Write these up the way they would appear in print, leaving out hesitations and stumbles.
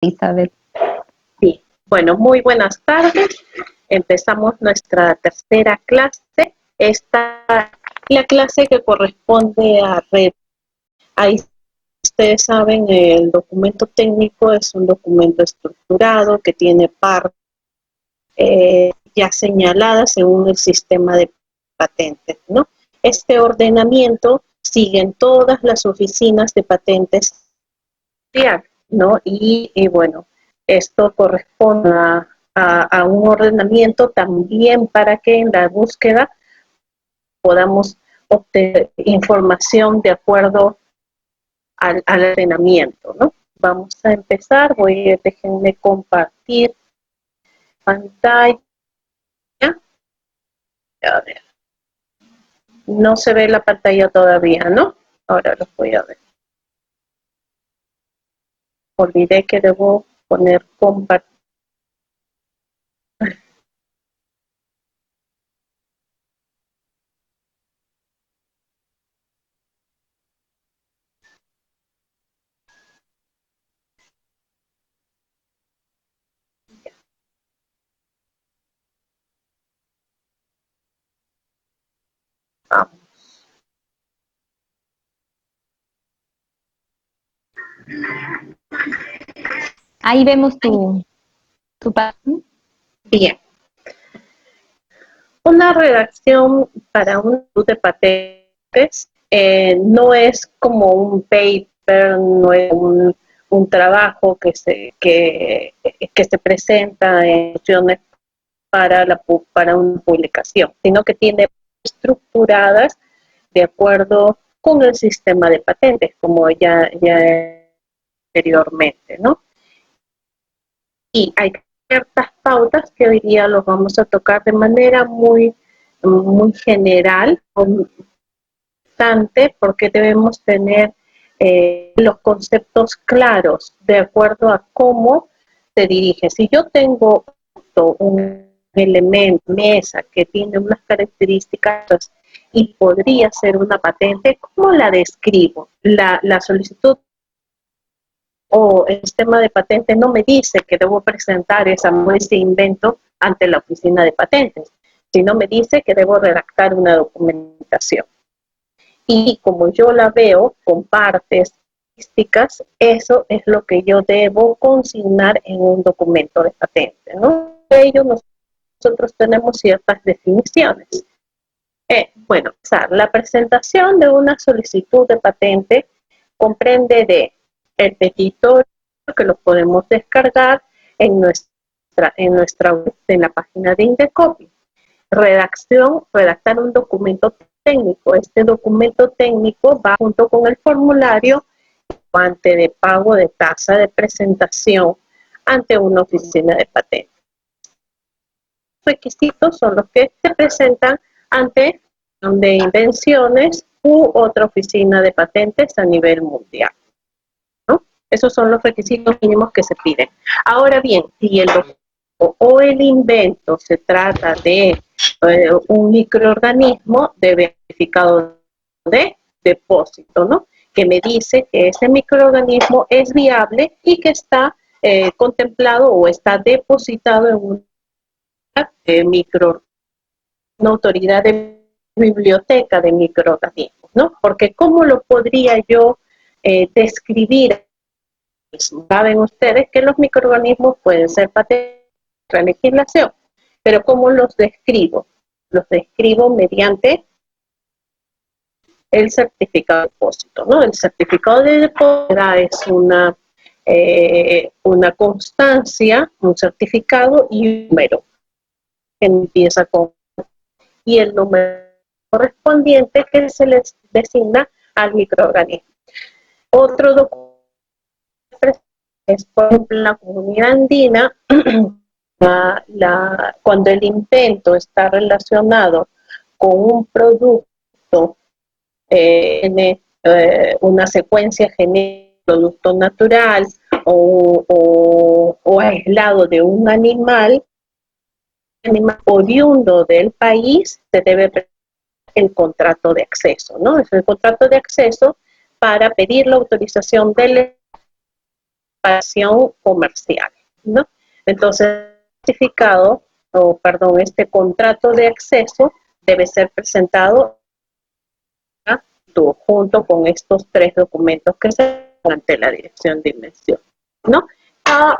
Isabel. Sí, bueno, muy buenas tardes. Empezamos nuestra tercera clase. Esta es la clase que corresponde a red. Ahí ustedes saben, el documento técnico es un documento estructurado que tiene partes ya señaladas según el sistema de patentes, ¿no? Este ordenamiento sigue en todas las oficinas de patentes, ¿no? Y bueno, esto corresponde a un ordenamiento también para que en la búsqueda podamos obtener información de acuerdo al ordenamiento, ¿no? Vamos a empezar, déjenme compartir pantalla. A ver, no se ve la pantalla todavía, ¿no? Ahora los voy a ver. Olvidé que debo poner compartir. Vamos. Ahí vemos tu página. Bien. Una redacción para un estudio de patentes no es como un paper, no es un trabajo que se presenta en funciones para una publicación, sino que tiene estructuradas de acuerdo con el sistema de patentes, como ya anteriormente, ¿no? Y hay ciertas pautas que hoy día los vamos a tocar de manera muy general, porque debemos tener los conceptos claros de acuerdo a cómo se dirige. Si yo tengo un elemento, mesa, que tiene unas características y podría ser una patente, ¿cómo la describo? La solicitud o el sistema de patentes no me dice que debo presentar ese invento ante la oficina de patentes, sino me dice que debo redactar una documentación. Y como yo la veo con partes estadísticas, eso es lo que yo debo consignar en un documento de patente, ¿no? De ello nosotros tenemos ciertas definiciones. Bueno, la presentación de una solicitud de patente comprende de el petitorio, que lo podemos descargar en nuestra web, en la página de Indecopy. Redactar un documento técnico. Este documento técnico va junto con el formulario de pago de tasa de presentación ante una oficina de patentes. Los requisitos son los que se presentan ante de invenciones u otra oficina de patentes a nivel mundial, ¿no? Esos son los requisitos mínimos que se piden. Ahora bien, si el o el invento se trata de un microorganismo de verificado de depósito, ¿no? Que me dice que ese microorganismo es viable y que está contemplado o está depositado en una una autoridad de biblioteca de microorganismos, ¿no? Porque ¿cómo lo podría yo describir? Saben ustedes que los microorganismos pueden ser patentes de la legislación, pero ¿cómo los describo? Los describo mediante el certificado de depósito, ¿no? El certificado de depósito es una constancia, un certificado y un número que empieza con y el número correspondiente que se les designa al microorganismo. Otro documento es, por ejemplo, la comunidad andina, cuando el invento está relacionado con un producto, tiene una secuencia genética, producto natural o aislado de un animal oriundo del país, se debe presentar el contrato de acceso, ¿no? Es el contrato de acceso para pedir la autorización del pasión comercial, ¿no? Entonces, certificado, o perdón, este contrato de acceso debe ser presentado junto con estos 3 documentos que se ante la dirección de inversión, ¿no?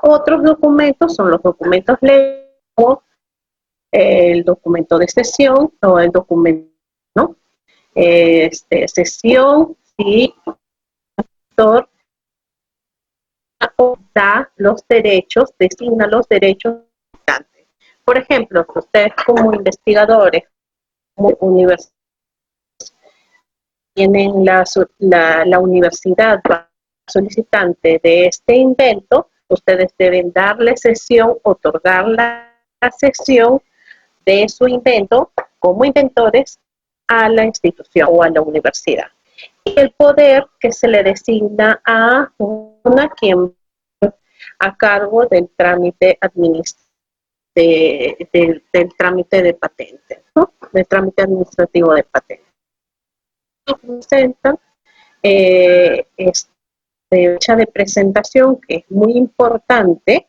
Otros documentos son los documentos legales, el documento de cesión o el documento, ¿no? Cesión, si el actor da los derechos, designa los derechos. Por ejemplo, ustedes como investigadores, como universidades, tienen la universidad solicitante de este invento, ustedes deben darle cesión, otorgar la cesión de su invento como inventores a la institución o a la universidad. Y el poder que se le designa a una quien a cargo del trámite administrativo, del trámite de patentes, ¿no? Del trámite administrativo de patentes. Presentan fecha de presentación, que es muy importante.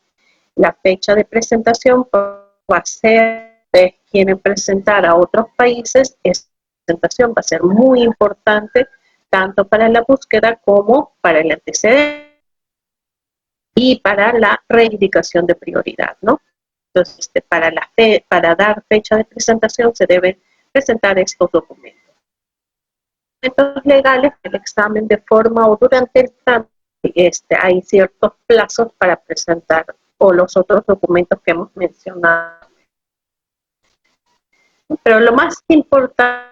La fecha de presentación va a ser, si quieren presentar a otros países, esta presentación va a ser muy importante tanto para la búsqueda como para el antecedente y para la reivindicación de prioridad, ¿no? Entonces, para dar fecha de presentación se deben presentar estos documentos. Documentos legales, el examen de forma o durante el trámite, hay ciertos plazos para presentar o los otros documentos que hemos mencionado. Pero lo más importante,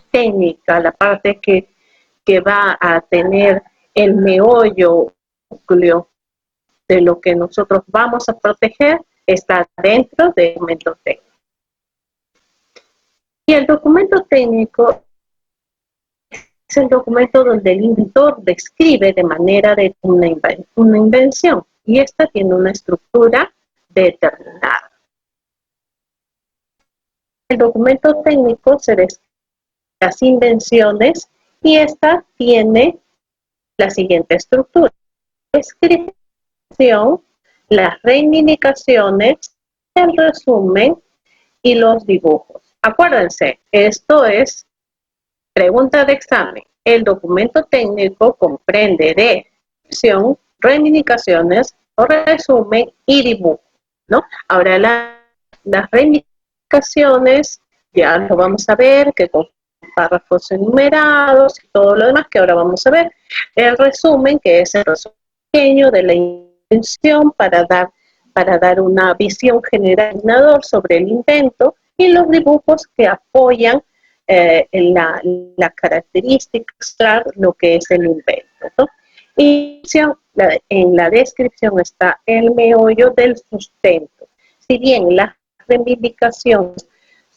técnica, la parte que va a tener el meollo, núcleo de lo que nosotros vamos a proteger, está dentro del documento técnico. Y el documento técnico es el documento donde el inventor describe de manera de una invención, y esta tiene una estructura determinada. El documento técnico se describe las invenciones y esta tiene la siguiente estructura: descripción, las reivindicaciones, el resumen y los dibujos. Acuérdense, esto es pregunta de examen. El documento técnico comprende descripción, reivindicaciones, resumen y dibujo, ¿no? Ahora las reivindicaciones ya lo vamos a ver, que con párrafos enumerados y todo lo demás que ahora vamos a ver. El resumen, que es el resumen pequeño de la invención para dar una visión general sobre el invento, y los dibujos que apoyan en la característica, lo que es el invento, ¿no? Y en la descripción está el meollo del sustento. Si bien las reivindicaciones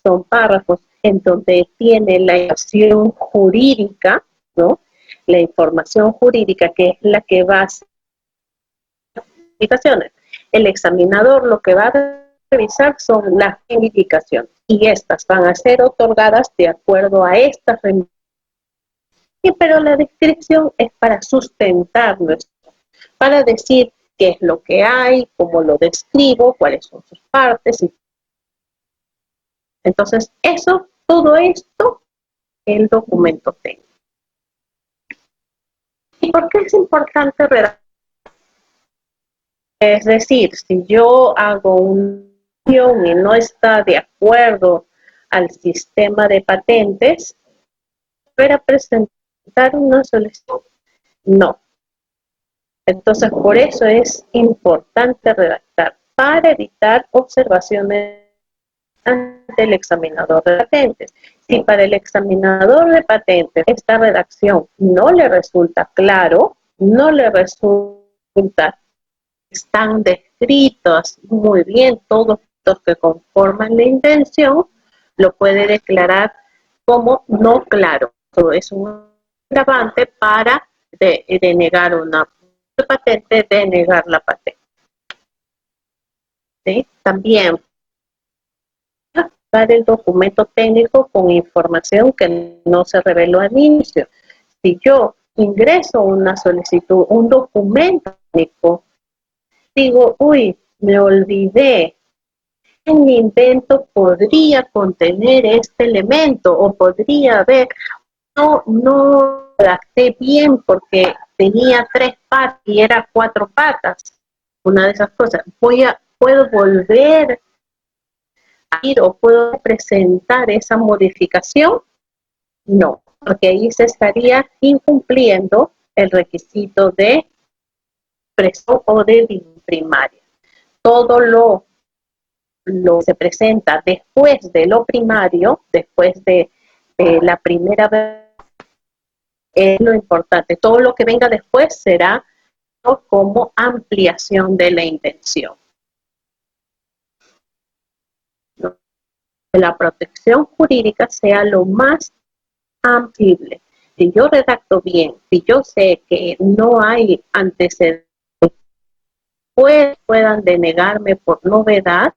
son párrafos en donde tiene la información jurídica, ¿no? La información jurídica, que es la que va a hacer las reivindicaciones. El examinador lo que va a revisar son las reivindicaciones, y estas van a ser otorgadas de acuerdo a estas reivindicaciones. Pero la descripción es para sustentarlo, para decir qué es lo que hay, cómo lo describo, cuáles son sus partes. Entonces, todo esto, el documento técnico. ¿Y por qué es importante redactar? Es decir, si yo hago una acción y no está de acuerdo al sistema de patentes, ¿para presentar una solicitud? No. Entonces, por eso es importante redactar, para evitar observaciones ante el examinador de patentes. Si para el examinador de patentes esta redacción no le resulta claro, no le resulta, están descritos muy bien todos los que conforman la invención, lo puede declarar como no claro. Eso es un agravante para denegar una patente, denegar la patente. ¿Sí? También dar el documento técnico con información que no se reveló al inicio. Si yo ingreso una solicitud, un documento técnico digo, uy, me olvidé, en mi invento podría contener este elemento o podría haber, no adapté bien porque tenía 3 patas y era 4 patas, una de esas cosas. Puedo volver a ir o puedo presentar esa modificación. No, porque ahí se estaría incumpliendo el requisito de expresión o de primaria. Todo lo se presenta después de lo primario, después de la primera vez, es lo importante. Todo lo que venga después será como ampliación de la intención. ¿No? La protección jurídica sea lo más ampliable. Si yo redacto bien, si yo sé que no hay antecedentes, puedan denegarme por novedad,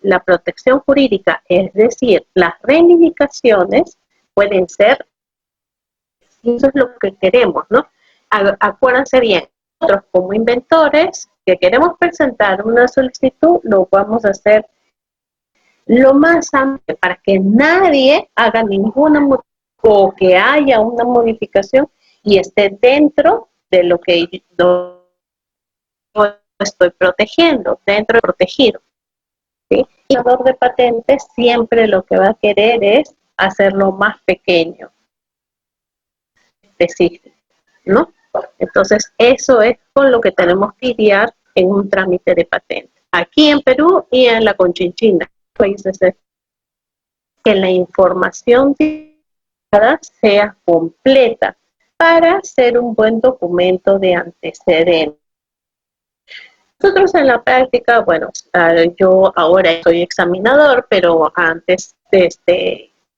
la protección jurídica, es decir, las reivindicaciones pueden ser, eso es lo que queremos, ¿no? Acuérdense bien, nosotros como inventores que queremos presentar una solicitud, lo vamos a hacer lo más amplio para que nadie haga ninguna o que haya una modificación y esté dentro de lo que yo estoy protegiendo, dentro de protegido. ¿Sí? Y el administrador de patentes siempre lo que va a querer es hacerlo más pequeño, específico, ¿no? Entonces, eso es con lo que tenemos que lidiar en un trámite de patente. Aquí en Perú y en la Conchinchina, países que la información sea completa para hacer un buen documento de antecedentes. Nosotros en la práctica, bueno, yo ahora soy examinador, pero antes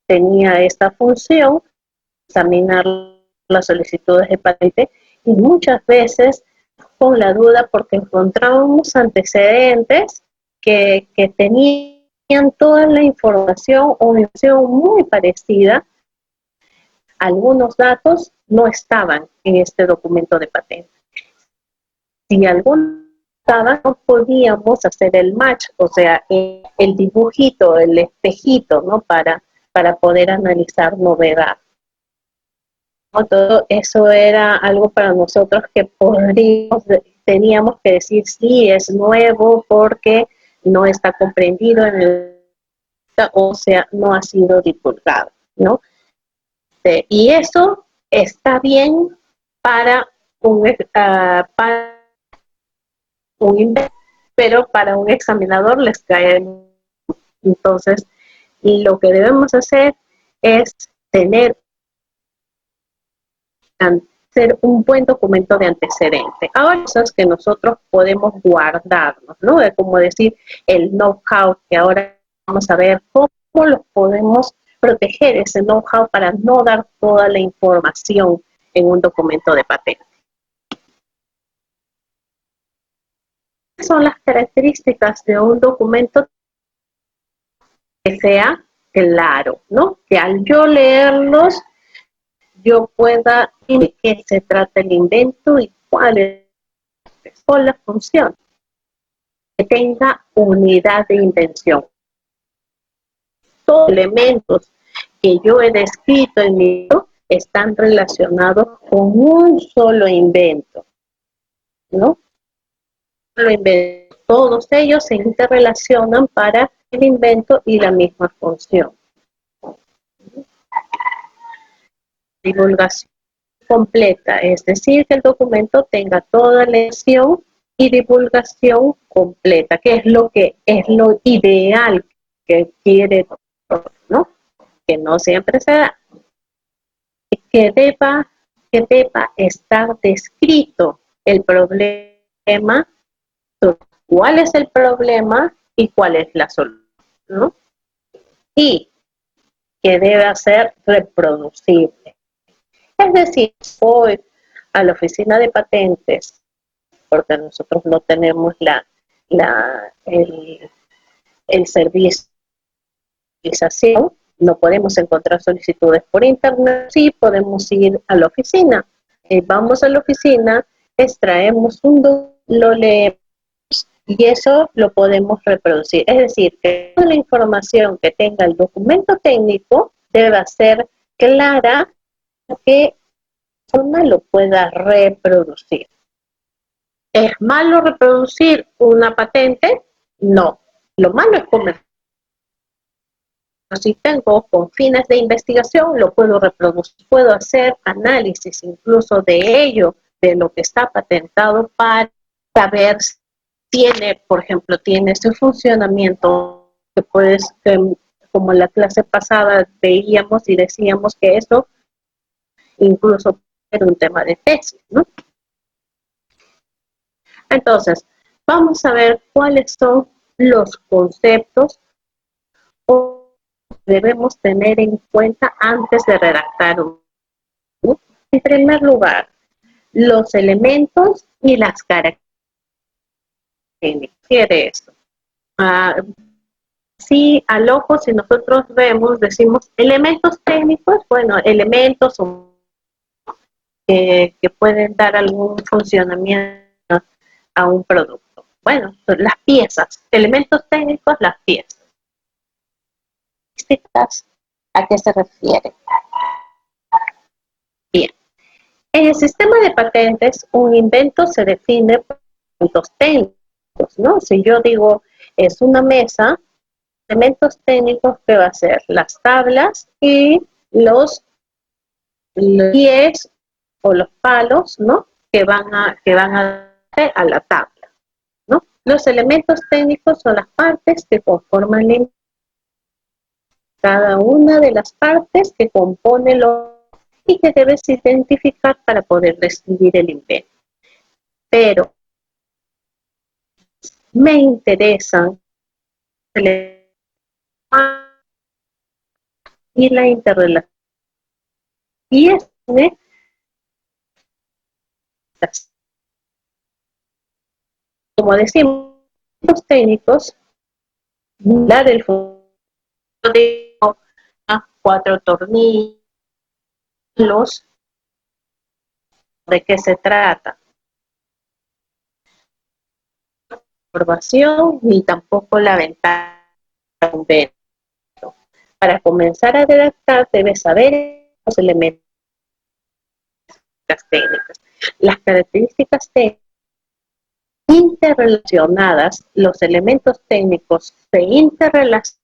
tenía esta función, examinar las solicitudes de patente, y muchas veces con la duda porque encontrábamos antecedentes que tenían toda la información o información muy parecida. Algunos datos no estaban en este documento de patente. Si algunos estaban, no podíamos hacer el match, o sea, el dibujito, el espejito, ¿no? Para poder analizar novedad. ¿No? Todo eso era algo para nosotros que teníamos que decir sí, es nuevo porque no está comprendido en el, o sea, no ha sido divulgado, ¿no? Y eso está bien para pero para un examinador les cae. Entonces, lo que debemos hacer es hacer un buen documento de antecedente. Ahora, cosas que nosotros podemos guardarnos, ¿no? Es como decir, el know-how, que ahora vamos a ver cómo lo podemos proteger ese know-how para no dar toda la información en un documento de patente. ¿Qué son las características de un documento que sea claro, ¿no? Que al yo leerlos, yo pueda ver de qué se trata el invento y cuál es la función. Que tenga unidad de intención. Todos los elementos que yo he descrito en mi libro están relacionados con un solo invento, ¿no? Todos ellos se interrelacionan para el invento y la misma función. Divulgación completa, es decir, que el documento tenga toda la lección y divulgación completa, que es lo ideal que quiere, ¿no? Que no siempre se da. Que deba estar descrito el problema, cuál es el problema y cuál es la solución, ¿no? Y que debe ser reproducible. Es decir, voy a la oficina de patentes, porque nosotros no tenemos el servicio de utilización, no podemos encontrar solicitudes por internet, sí podemos ir a la oficina. Vamos a la oficina, extraemos lo leemos, y eso lo podemos reproducir. Es decir, que toda la información que tenga el documento técnico debe ser clara, que forma lo pueda reproducir. ¿Es malo reproducir una patente? No. Lo malo es comer. Si tengo con fines de investigación, lo puedo reproducir. Puedo hacer análisis incluso de ello, de lo que está patentado, para saber si tiene, por ejemplo, tiene ese funcionamiento que puedes, como en la clase pasada veíamos y decíamos que eso incluso era un tema de tesis, ¿no? Entonces, vamos a ver cuáles son los conceptos que debemos tener en cuenta antes de redactar un. En primer lugar, los elementos y las características. ¿Qué quiere eso? Sí, al ojo, si nosotros vemos, decimos elementos técnicos, bueno, elementos que pueden dar algún funcionamiento a un producto. Bueno, son las piezas, elementos técnicos, las piezas. ¿A qué se refiere? Bien. En el sistema de patentes, un invento se define por elementos técnicos, ¿no? Si yo digo es una mesa, elementos técnicos que va a ser las tablas y los pies o los palos, ¿no? Que van a la tabla, ¿no? Los elementos técnicos son las partes que conforman cada una de las partes que compone y que debes identificar para poder describir el invento. Pero me interesan y la interrelación. Y es como decimos los técnicos, la del de 4 tornillos, ¿de qué se trata? Información ni tampoco la ventaja de un invento. Para comenzar a redactar debes saber los elementos técnicas. Las características técnicas interrelacionadas, los elementos técnicos se interrelacionan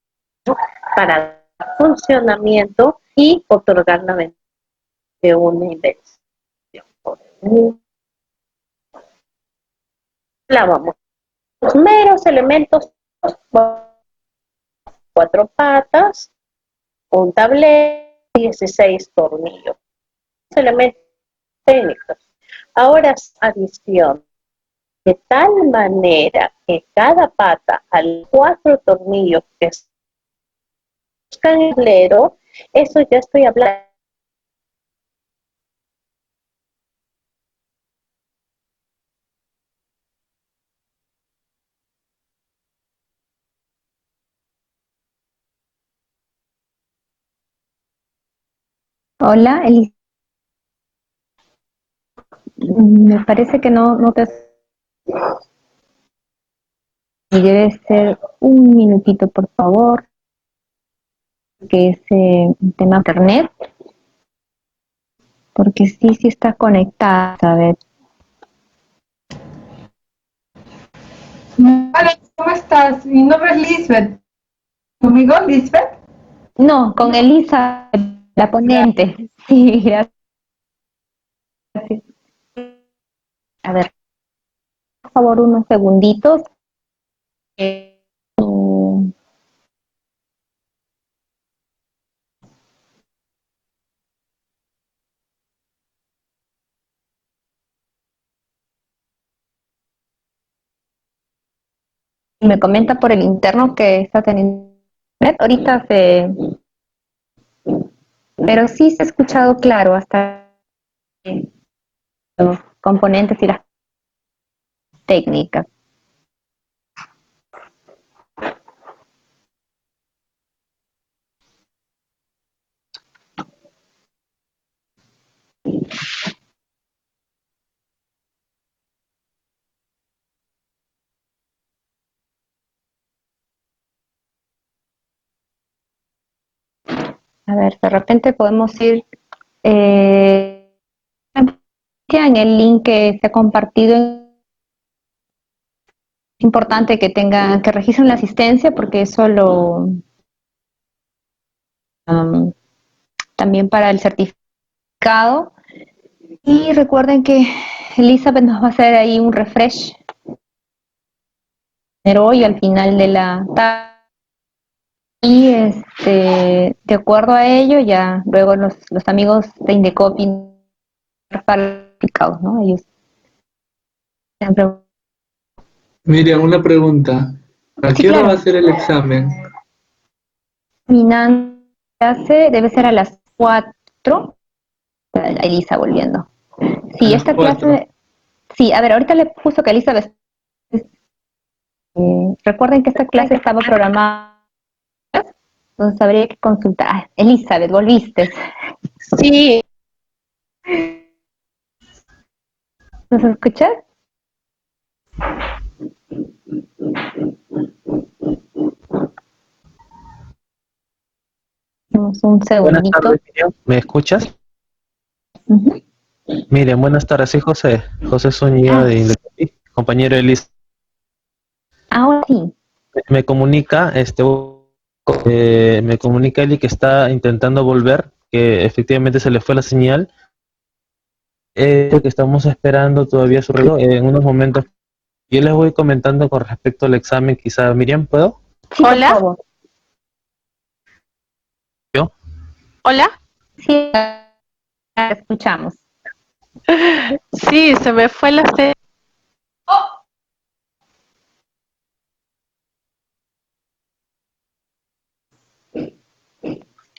para dar funcionamiento y otorgar la ventaja de una invención. Vamos. Los meros elementos, 4 patas, un tablero, 16 tornillos. Los elementos técnicos. Ahora, adición, de tal manera que cada pata, al 4 tornillos que buscan el tablero, eso ya estoy hablando. Hola, Elisa. Me parece que no te... Y debe ser un minutito, por favor, que es un tema de internet, porque sí está conectada, ¿sabes? Hola, ¿cómo estás? Mi nombre es Lisbeth. ¿Conmigo, Lisbeth? No, con Elisa, la ponente. Sí, gracias. A ver, por favor, unos segunditos. Me comenta por el interno que está teniendo internet. Ahorita pero sí se ha escuchado claro hasta los componentes y las técnicas. A ver, de repente podemos ir en el link que se ha compartido. Es importante que que registren la asistencia porque eso um, también para el certificado. Y recuerden que Elizabeth nos va a hacer ahí un refresh hoy al final de la tarde. Y de acuerdo a ello, ya luego los amigos de Indecopy para ¿no? Ellos siempre. Miriam, una pregunta. ¿A Sí, qué hora va a claro. ser el examen? Terminando clase, debe ser a las 4. Elisa volviendo. A Sí, las esta 4. clase, sí, a ver, ahorita le puso que Elizabeth, recuerden que esta clase estaba programada, entonces habría que consultar. Ah, Elizabeth, volviste. Sí, ¿Nos escuchas? Damos un Buenas segundito. tardes, Miriam. ¿Me escuchas? Ujú. Miriam, buenas tardes. Soy José. José Zúñiga Ah, de Indecopi, compañero de Liz. ahora sí. Me comunica, me comunica Eli que está intentando volver, que efectivamente se le fue la señal, que estamos esperando todavía su reloj. En unos momentos, yo les voy comentando con respecto al examen, quizá, Miriam, ¿puedo? Sí, por hola, favor. ¿Yo? hola. Sí, escuchamos. Sí, se me fue la señal.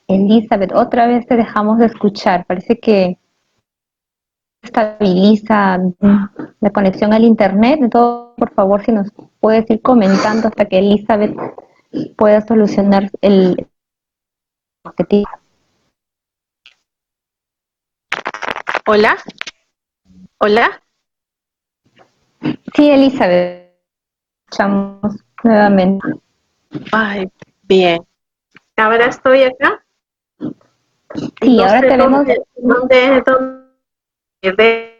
Elizabeth, otra vez te dejamos de escuchar. Parece que estabiliza la conexión al internet. Entonces, por favor, si nos puedes ir comentando hasta que Elizabeth pueda solucionar el objetivo. Hola, hola. Sí, Elizabeth, escuchamos nuevamente. Ay, bien. Ahora estoy acá. Sí, No ahora sé te vemos. dónde ve.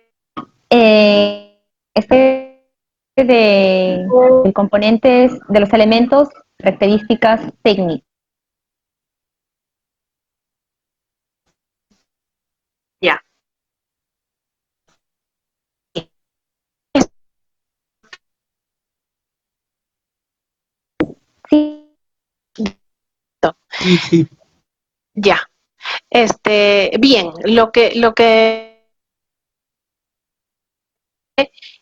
Este de componentes de los elementos, características técnicas. Ya. Sí, Sí, sí. Ya. Bien, lo que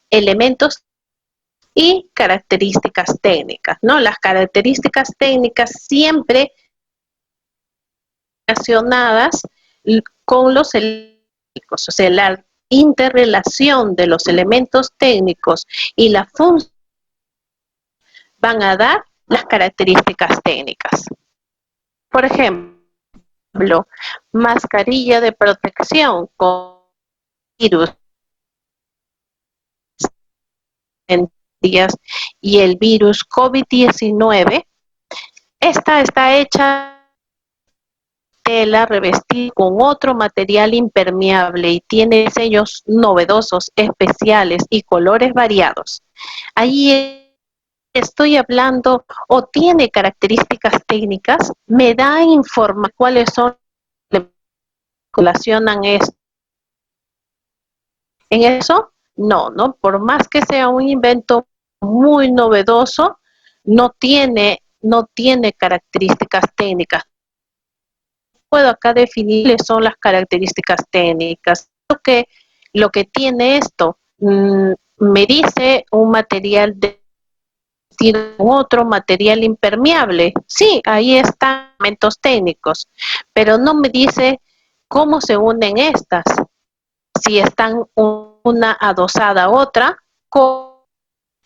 elementos y características técnicas, ¿no? Las características técnicas siempre relacionadas con los técnicos, o sea, la interrelación de los elementos técnicos y la función van a dar las características técnicas. Por ejemplo, mascarilla de protección con virus y el virus COVID-19. Esta está hecha tela revestida con otro material impermeable y tiene sellos novedosos, especiales y colores variados. Ahí estoy hablando o tiene características técnicas, me da información cuáles son que relacionan esto. En eso, no, por más que sea un invento muy novedoso, no tiene características técnicas. Puedo acá definir son las características técnicas. Lo que tiene esto, me dice un material de otro material impermeable. Sí, ahí están elementos técnicos, pero no me dice cómo se unen estas, si están una adosada a otra,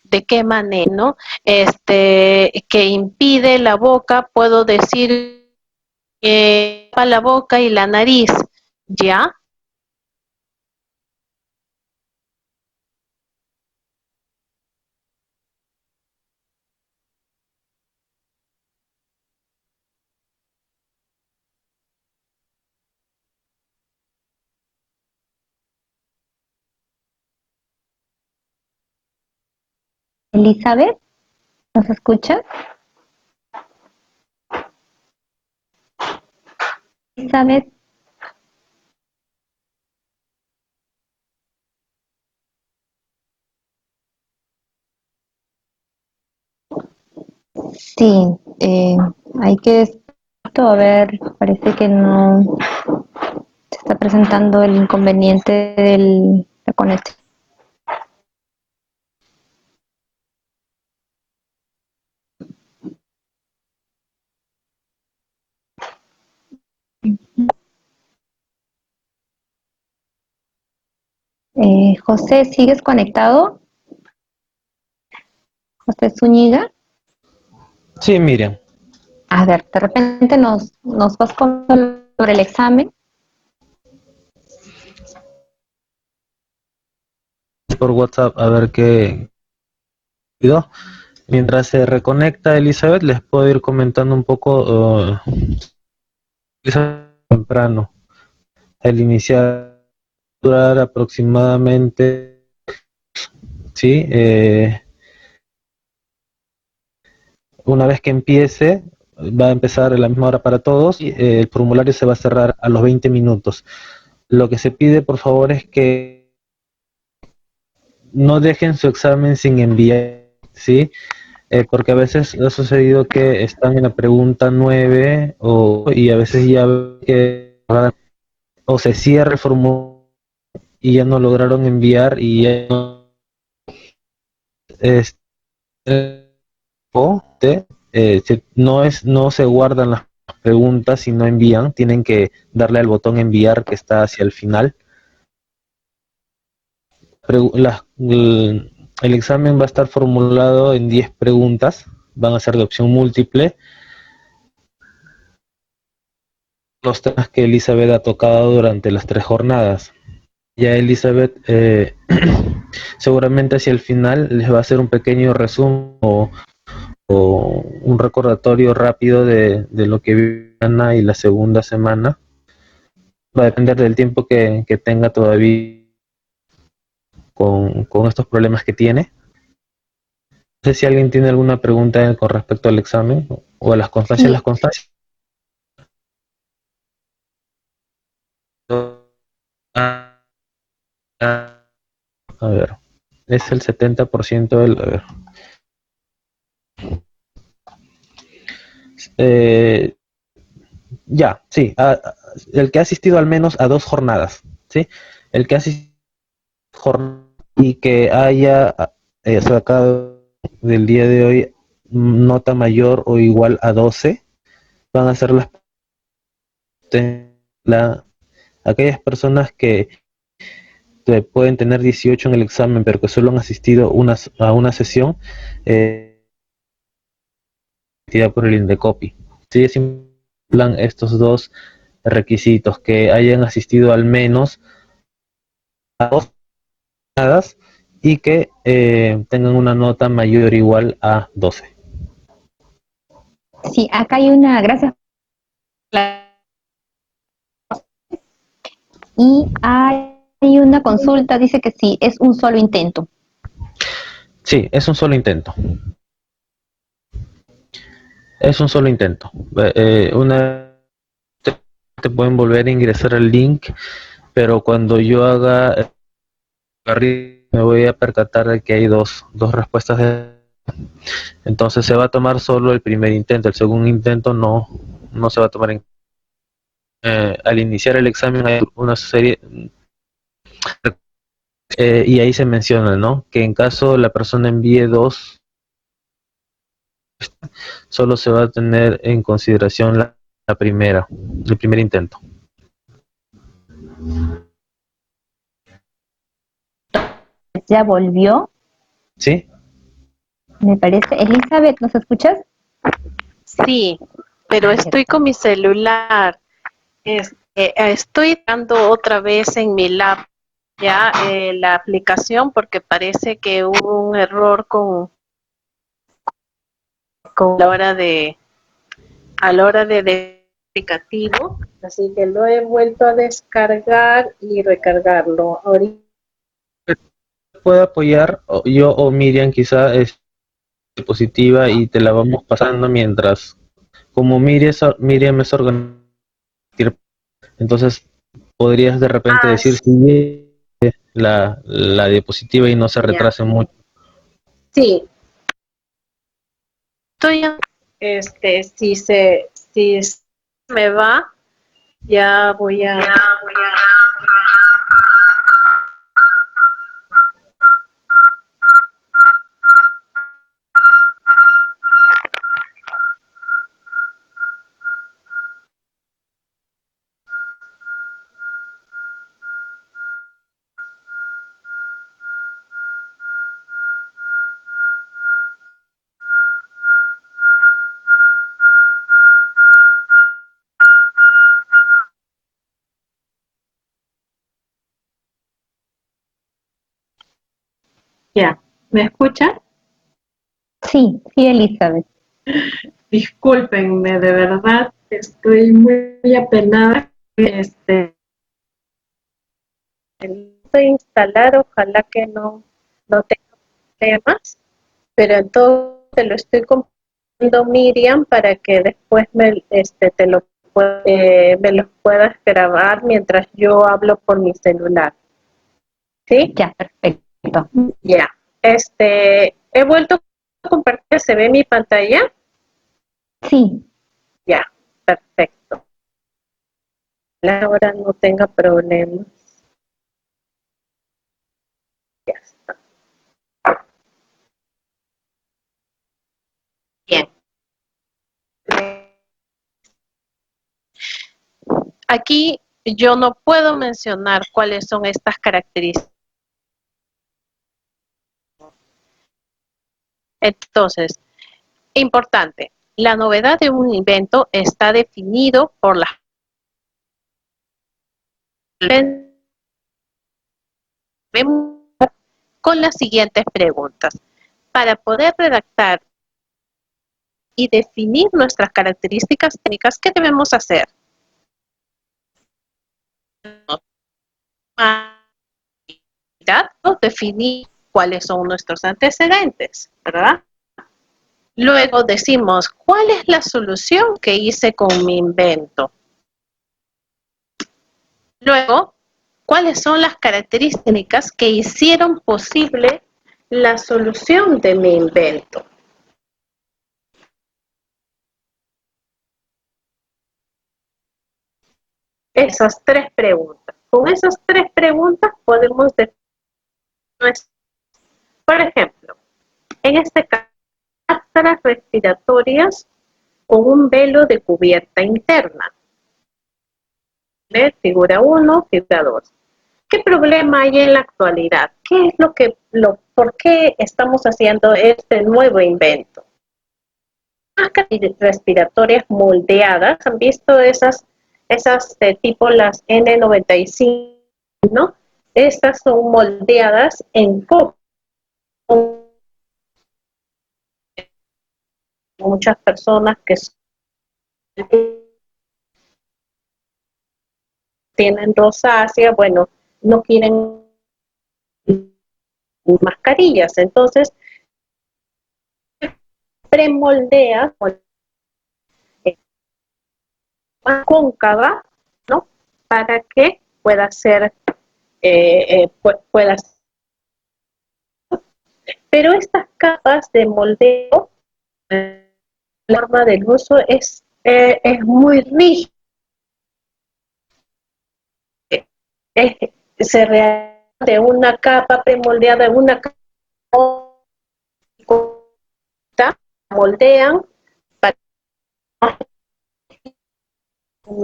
de qué manera, ¿no? Que impide la boca, puedo decir para la boca y la nariz, ¿ya? Elizabeth, ¿nos escuchas? Elizabeth, sí, hay que a ver, parece que no se está presentando el inconveniente de la conexión. José, ¿sigues conectado? José Zúñiga. Sí, Miriam. A ver, de repente nos vas contando sobre el examen. Por WhatsApp a ver qué pido. Mientras se reconecta Elizabeth, les puedo ir comentando un poco temprano. El iniciar durar aproximadamente, sí, una vez que empiece, va a empezar a la misma hora para todos y el formulario se va a cerrar a los 20 minutos. Lo que se pide, por favor, es que no dejen su examen sin enviar, ¿sí? Porque a veces ha sucedido que están en la pregunta 9 y a veces ya o se cierra el formulario y ya no lograron enviar y ya no, no se guardan las preguntas y no envían, tienen que darle al botón enviar que está hacia el final. El examen va a estar formulado en 10 preguntas, van a ser de opción múltiple. Los temas que Elizabeth ha tocado durante las 3 jornadas. Ya Elizabeth seguramente hacia el final les va a hacer un pequeño resumen o un recordatorio rápido de lo que vive Ana y la segunda semana. Va a depender del tiempo que tenga todavía con estos problemas que tiene. No sé si alguien tiene alguna pregunta con respecto al examen o a las constancias. Sí, Las constancias. A ver, es el 70% del... A ver. Ya, sí, el que ha asistido al menos a 2 jornadas, ¿sí? El que ha asistido y que haya sacado del día de hoy nota mayor o igual a 12, van a ser aquellas personas que pueden tener 18 en el examen, pero que solo han asistido a una sesión por el Indecopi. Sí, es plan estos dos requisitos, que hayan asistido al menos a 2 jornadas y que tengan una nota mayor o igual a 12. sí, acá hay una, gracias. Y hay una consulta, dice que sí, es un solo intento. Sí, es un solo intento. Es un solo intento. Una te pueden volver a ingresar al link, pero cuando yo haga me voy a percatar de que hay dos respuestas. Entonces se va a tomar solo el primer intento, el segundo intento no se va a tomar en al iniciar el examen hay una serie y ahí se menciona, ¿no? Que en caso la persona envíe 2, solo se va a tener en consideración la primera, el primer intento. Ya volvió, ¿Sí? me parece. Elizabeth, ¿nos escuchas? Sí, pero estoy con mi celular. Estoy dando otra vez en mi lap ya la aplicación porque parece que hubo un error con a la hora de aplicativo, así que lo he vuelto a descargar y recargarlo. Ahorita puedo apoyar, yo o Miriam quizá es positiva y te la vamos pasando mientras, como Miriam es organizada, entonces podrías de repente Ah, decir si la diapositiva y no se ya. retrase mucho. Sí, estoy si se me va, ya voy a. Ya, ¿me escucha? Sí, sí, Elizabeth. Discúlpenme, de verdad, estoy muy apenada. Voy a instalar, ojalá que no tenga problemas, pero entonces te lo estoy compartiendo, Miriam, para que después me los puedas grabar mientras yo hablo por mi celular. ¿Sí? Ya, perfecto. Ya. He vuelto a compartir, ¿se ve mi pantalla? Sí, Ya, perfecto. Ahora no tenga problemas. Ya está. Bien. Aquí yo no puedo mencionar cuáles son estas características. Entonces, importante, la novedad de un invento está definido por las con las siguientes preguntas. Para poder redactar y definir nuestras características técnicas, ¿qué debemos hacer? Definir cuáles son nuestros antecedentes, ¿verdad? Luego decimos, ¿cuál es la solución que hice con mi invento? Luego, ¿cuáles son las características que hicieron posible la solución de mi invento? Esas tres preguntas. Con esas tres preguntas podemos definir, por ejemplo, en este caso, máscaras respiratorias con un velo de cubierta interna. ¿Ve? Figura 1, figura 2. ¿Qué problema hay en la actualidad? ¿Qué es por qué estamos haciendo este nuevo invento? Máscaras respiratorias moldeadas, ¿han visto esas tipo las N95, ¿no? Estas son moldeadas en copa. Muchas personas que tienen rosácea, bueno, no quieren mascarillas, entonces premoldea más cóncava, ¿no? Para que pueda ser, pueda. Pero estas capas de moldeo, la forma del uso es muy rígida. Se realiza de una capa premoldeada, de una capa moldean para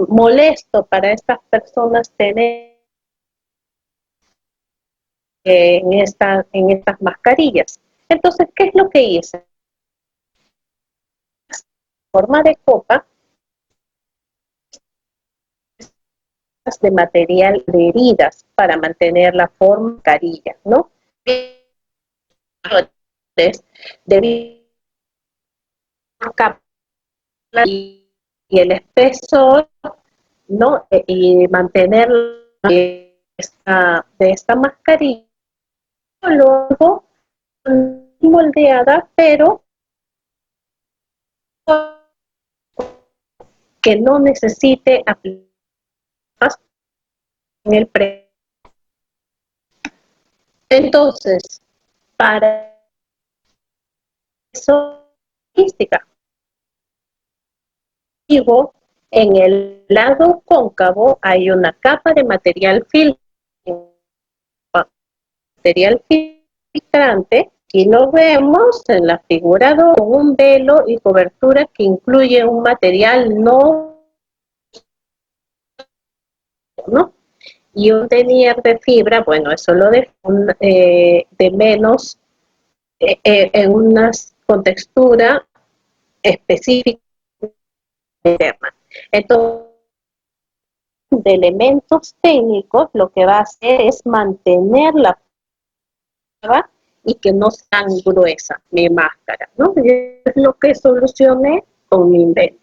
molesto para estas personas tener en estas mascarillas. Entonces, ¿qué es lo que hice? Forma de copa de material de heridas para mantener la forma de mascarilla, ¿no? De capa y el espesor, ¿no? Y mantener de esta mascarilla lo hago moldeada, pero que no necesite aplicar en el pre. Entonces, para eso, digo, en el lado cóncavo hay una capa de material filtrante. Aquí lo vemos en la figura 2 con un velo y cobertura que incluye un material no y un denier de fibra. Bueno, eso lo de menos en una con textura específica interna. Entonces, de elementos técnicos, lo que va a hacer es mantener la prueba y que no sea tan gruesa mi máscara, ¿no? Y es lo que solucioné con mi invento.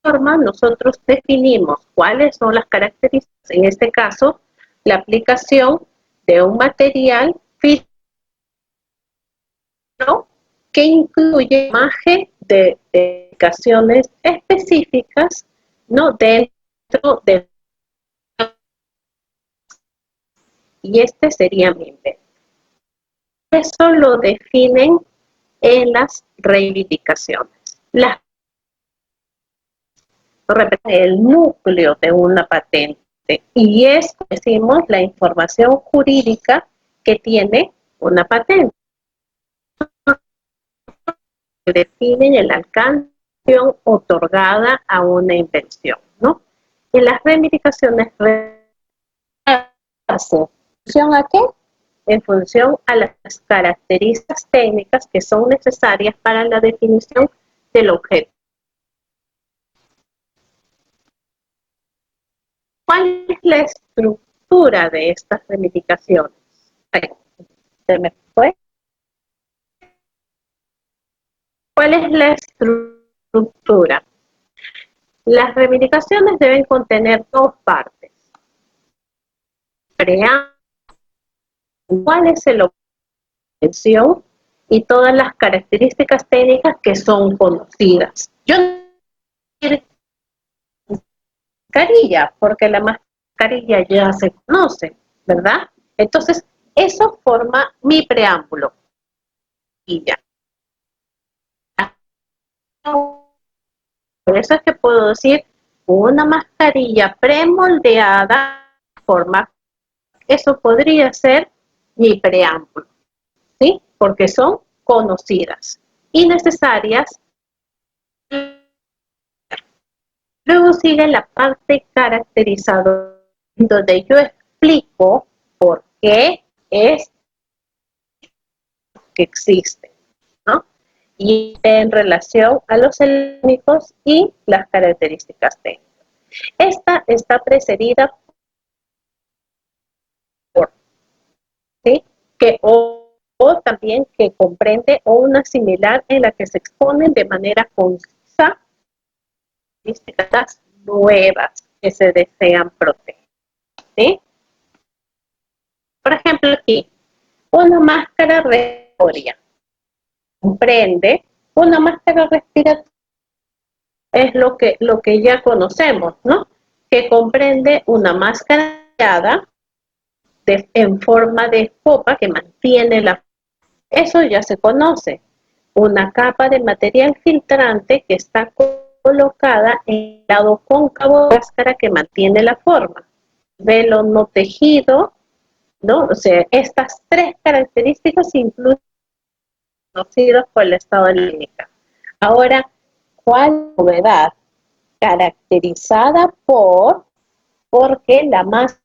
Nosotros definimos cuáles son las características, en este caso, la aplicación de un material filtro que incluye imagen de aplicaciones específicas, ¿no? Dentro de, y este sería mi invento. Eso lo definen en las reivindicaciones. El núcleo de una patente, y es, decimos, la información jurídica que tiene una patente. Definen el alcance otorgada a una invención, ¿no? En las reivindicaciones ¿en función a qué? En función a las características técnicas que son necesarias para la definición del objeto. ¿Cuál es la estructura de estas reivindicaciones? ¿Se me fue? ¿Cuál es la estructura? Las reivindicaciones deben contener dos partes. ¿Cuál es el objeto y todas las características técnicas que son conocidas? Yo no quiero mascarilla, porque la mascarilla ya se conoce, ¿verdad? Entonces, eso forma mi preámbulo. Y ya. Por eso es que puedo decir una mascarilla premoldeada forma, eso podría ser mi preámbulo, ¿sí? Porque son conocidas y necesarias. Luego sigue la parte caracterizada, donde yo explico por qué es que existe, ¿no? Y en relación a los elementos y las características técnicas. Esta está precedida por, ¿sí? Que o también que comprende o una similar en la que se exponen de manera concisa características nuevas que se desean proteger, ¿sí? Por ejemplo, aquí, una máscara respiratoria. Comprende una máscara respiratoria es lo que ya conocemos, ¿no? Que comprende una máscara en forma de copa que mantiene la... Eso ya se conoce. Una capa de material filtrante que está colocada en el lado cóncavo de la máscara que mantiene la forma. Velo no tejido, ¿no? O sea, estas tres características incluyen conocidos por el estado de la clínica. Ahora, ¿cuál novedad? Caracterizada porque la máscara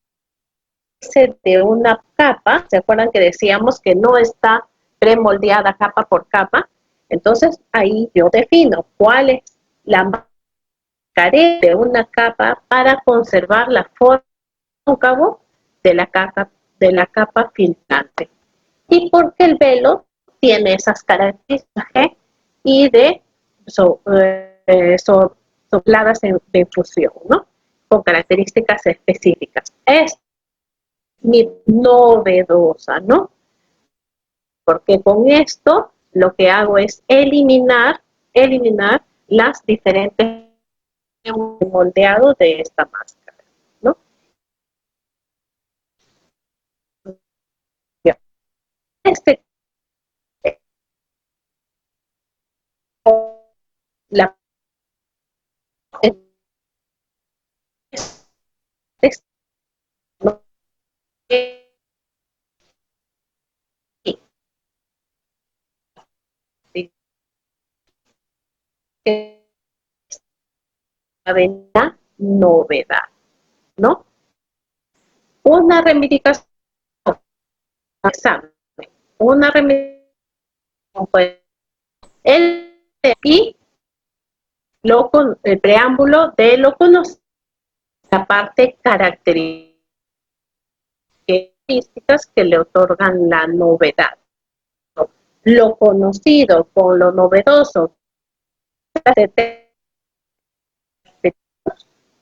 de una capa, ¿se acuerdan que decíamos que no está premoldeada capa por capa? Entonces, ahí yo defino cuál es la máscara de una capa para conservar la forma cóncavo de la capa filtrante. Y porque el velo tiene esas características y de sopladas de infusión, ¿no? Con características específicas. ni novedosa, ¿no? Porque con esto lo que hago es eliminar las diferentes moldeados de esta máscara, ¿no? Este, la, la novedad, ¿no? Una reivindicación, una reivindicación, pues, y el preámbulo de lo conocido, la parte características que le otorgan la novedad. Lo conocido con lo novedoso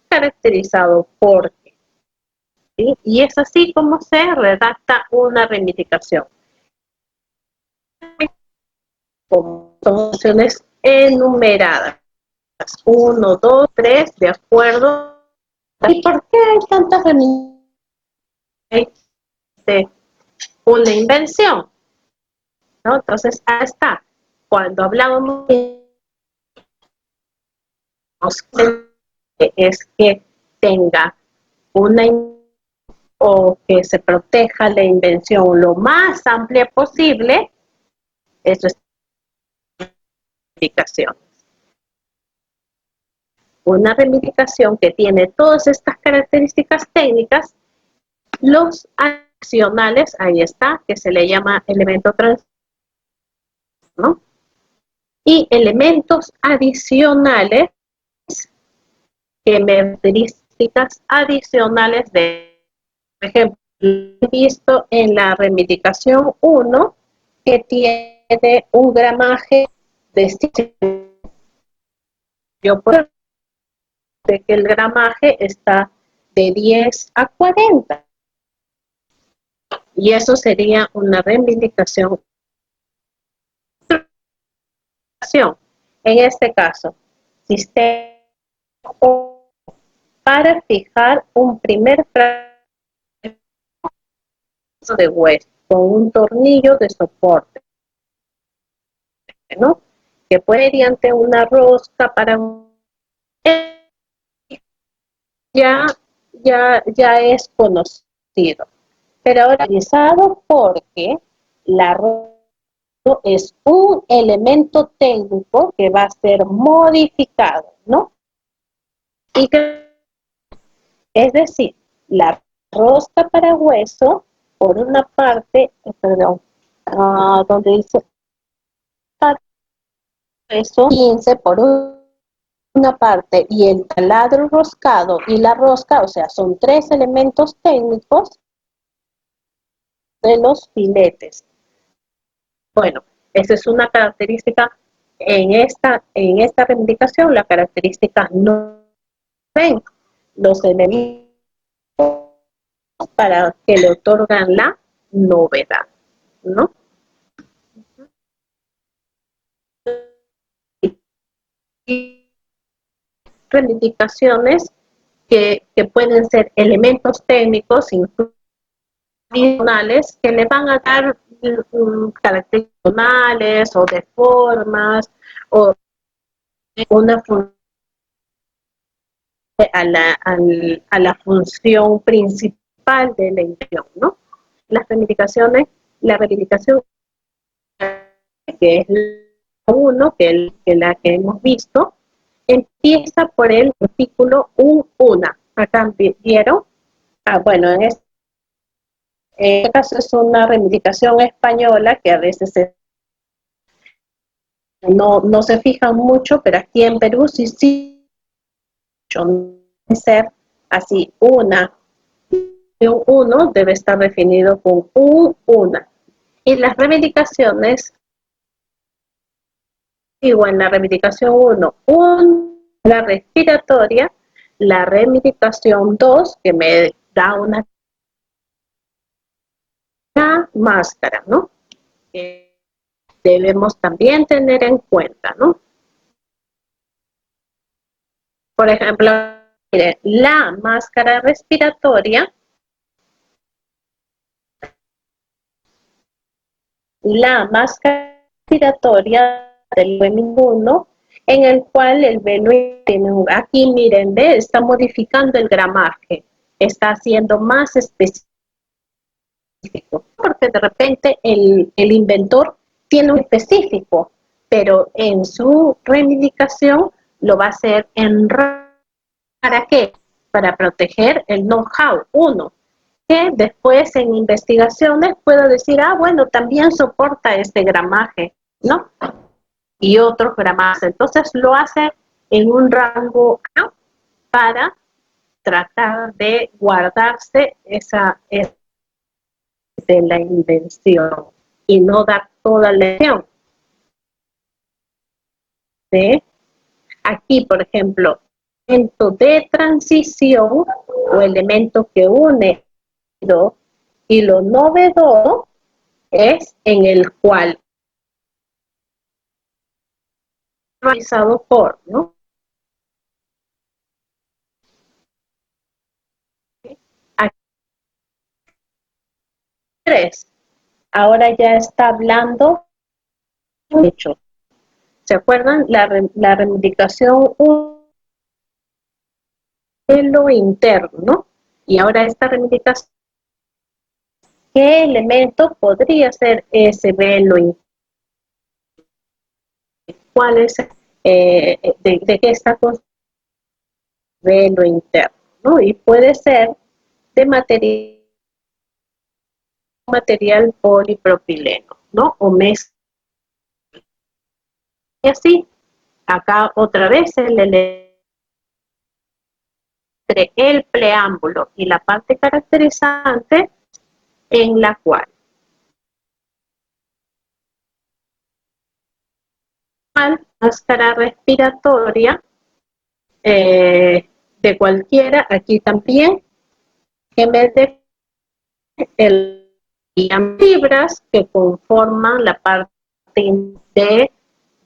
caracterizado por qué, ¿sí? Y es así como se redacta una reivindicación. Con opciones enumeradas. 1, 2, 3, de acuerdo. ¿Y por qué hay tantas reivindicaciones? Una invención, ¿no? Entonces, ahí está. Cuando hablamos es que tenga una o que se proteja la invención lo más amplia posible, eso es reivindicación. Una reivindicación que tiene todas estas características técnicas, los adicionales, ahí está, que se le llama elemento transitor, ¿no? Y elementos adicionales, características adicionales de, por ejemplo, he visto en la reivindicación 1 que tiene un gramaje de 5. Yo puedo decir que el gramaje está de 10 a 40. Y eso sería una reivindicación. En este caso, sistema para fijar un primer de hueso con un tornillo de soporte, ¿no? Que puede mediante una rosca para ya es conocido, pero ahora utilizado porque la rosca es un elemento técnico que va a ser modificado, ¿no? Y que, es decir, la rosca para hueso, por una parte, donde dice hueso 15 por una parte y el taladro roscado y la rosca, o sea, son 3 elementos técnicos de los filetes. Bueno, esa es una característica en esta reivindicación, la característica no ven los elementos para que le otorgan la novedad, ¿no? Y reivindicaciones que pueden ser elementos técnicos adicionales que le van a dar características o de formas o una función a la función principal de la invención, ¿no? Las reivindicaciones, la reivindicación que es la 1, que es la que hemos visto, empieza por el artículo una. Acá vieron, bueno, en este caso es una reivindicación española que a veces no se fijan mucho, pero aquí en Perú sí ser así, una. Un 1 debe estar definido con una. Y las reivindicaciones, digo, en la reivindicación 1, la respiratoria, la reivindicación 2, que me da una la máscara, ¿no? Debemos también tener en cuenta, ¿no? Por ejemplo, mire, la máscara respiratoria, del velo en el cual el velo tiene aquí, miren, ve, está modificando el gramaje, está haciendo más específico, porque de repente el inventor tiene un específico, pero en su reivindicación lo va a hacer en ¿para qué? Para proteger el know-how, uno, que después en investigaciones puedo decir, ah, bueno, también soporta este gramaje, ¿no? Y otros gramajes. Entonces lo hace en un rango A para tratar de guardarse esa de la invención y no dar toda la lección. ¿Sí? Aquí, por ejemplo, elemento de transición o elemento que une y lo novedoso es en el cual realizado por, ¿no? Aquí 3. Ahora ya está hablando hecho. ¿Se acuerdan? La reivindicación de lo interno, ¿no? Y ahora esta reivindicación, ¿qué elemento podría ser ese velo interno? ¿Cuál es, de qué está construido el velo interno, ¿no? Y puede ser de material polipropileno, ¿no? O mezcla. Y así, acá otra vez entre el preámbulo y la parte caracterizante en la cual máscara respiratoria de cualquiera, aquí también, en vez de fibras que conforman la parte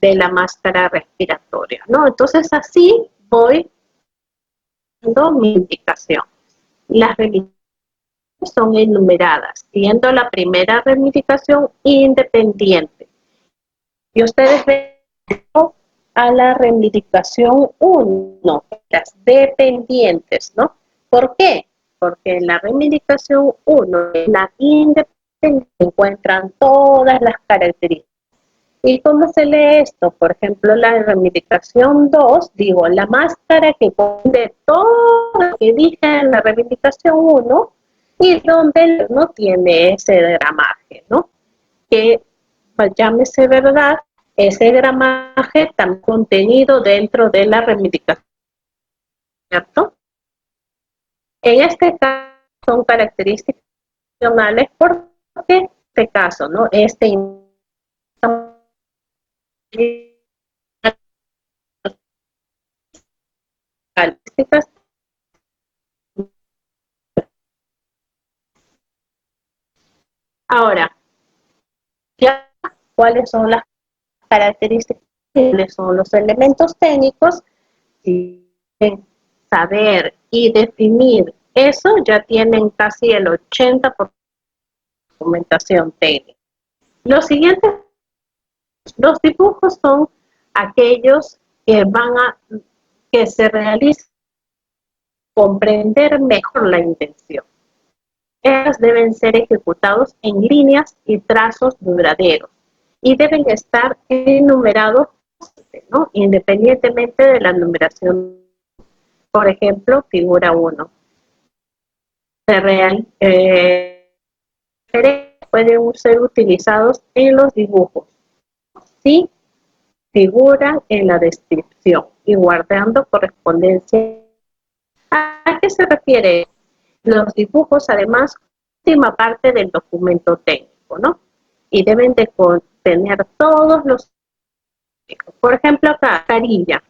de la máscara respiratoria, ¿no? Entonces así voy dando mi indicación. Las reivindicaciones son enumeradas, siendo la primera reivindicación independiente. Y ustedes ven a la reivindicación 1, las dependientes, ¿no? ¿Por qué? Porque en la reivindicación 1, la independiente, encuentran todas las características. ¿Y cómo se lee esto? Por ejemplo, la reivindicación 2, digo, la máscara que contiene todo lo que dije en la reivindicación 1 y donde no tiene ese gramaje, ¿no? Que, pues, llámese verdad, ese gramaje tan contenido dentro de la reivindicación, ¿cierto? En este caso son características funcionales porque en este caso, ¿no? Características. Ahora, ya cuáles son las características, cuáles son los elementos técnicos, y saber y definir eso, ya tienen casi el 80% de documentación técnica. Los siguientes, los dibujos son aquellos que se realizan comprender mejor la intención. Ellos deben ser ejecutados en líneas y trazos duraderos y deben estar enumerados, ¿no? Independientemente de la numeración. Por ejemplo, figura 1. Pueden ser utilizados en los dibujos si figuran en la descripción y guardando correspondencia. ¿A qué se refiere? Los dibujos, además, última parte del documento técnico, ¿no? Y deben de contener todos los, por ejemplo, acá, carilla,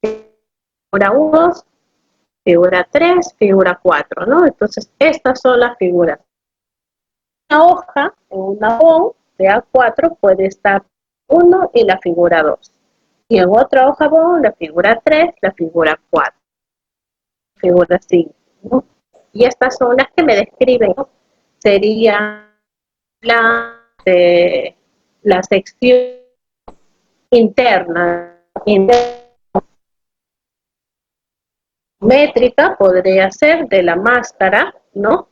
figura 1, figura 3, figura 4, ¿no? Entonces, estas son las figuras. una hoja, en una hoja de A4 puede estar 1 y la figura 2. Y en otra hoja bond, la figura 3, la figura 4, figura 5, ¿no? Y estas son las que me describen, ¿no? Sería la sección interna, métrica podría ser de la máscara, ¿no?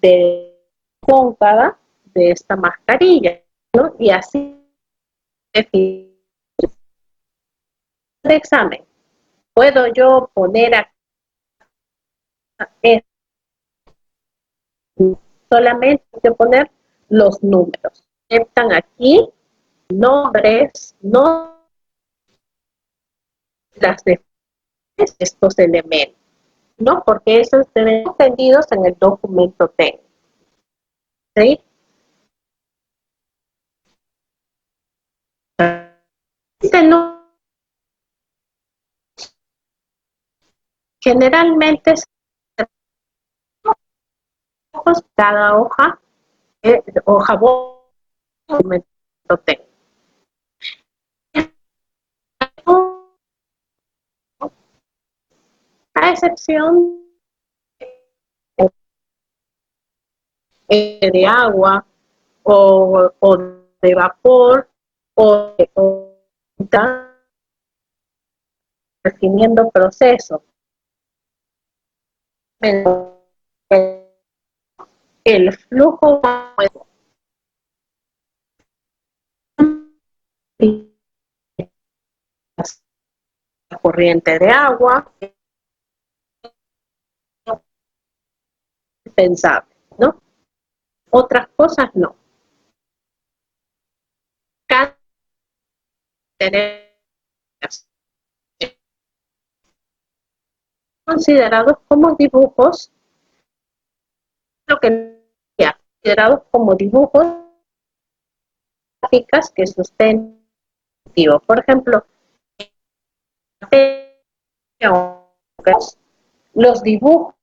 De cóncava de esta mascarilla, ¿no? Y así el examen. Puedo yo poner aquí solamente que poner los números. Están aquí nombres, no las de estos elementos, ¿no? Porque esos deben ser entendidos en el documento técnico. ¿Sí? No, generalmente cada hoja, hoja documento técnico. A excepción de agua o de vapor o definiendo procesos. El flujo la corriente de agua pensable, ¿no? Otras cosas no. Cada considerados como dibujos, lo que considerados como dibujos gráficas que sustentan. Por ejemplo, los dibujos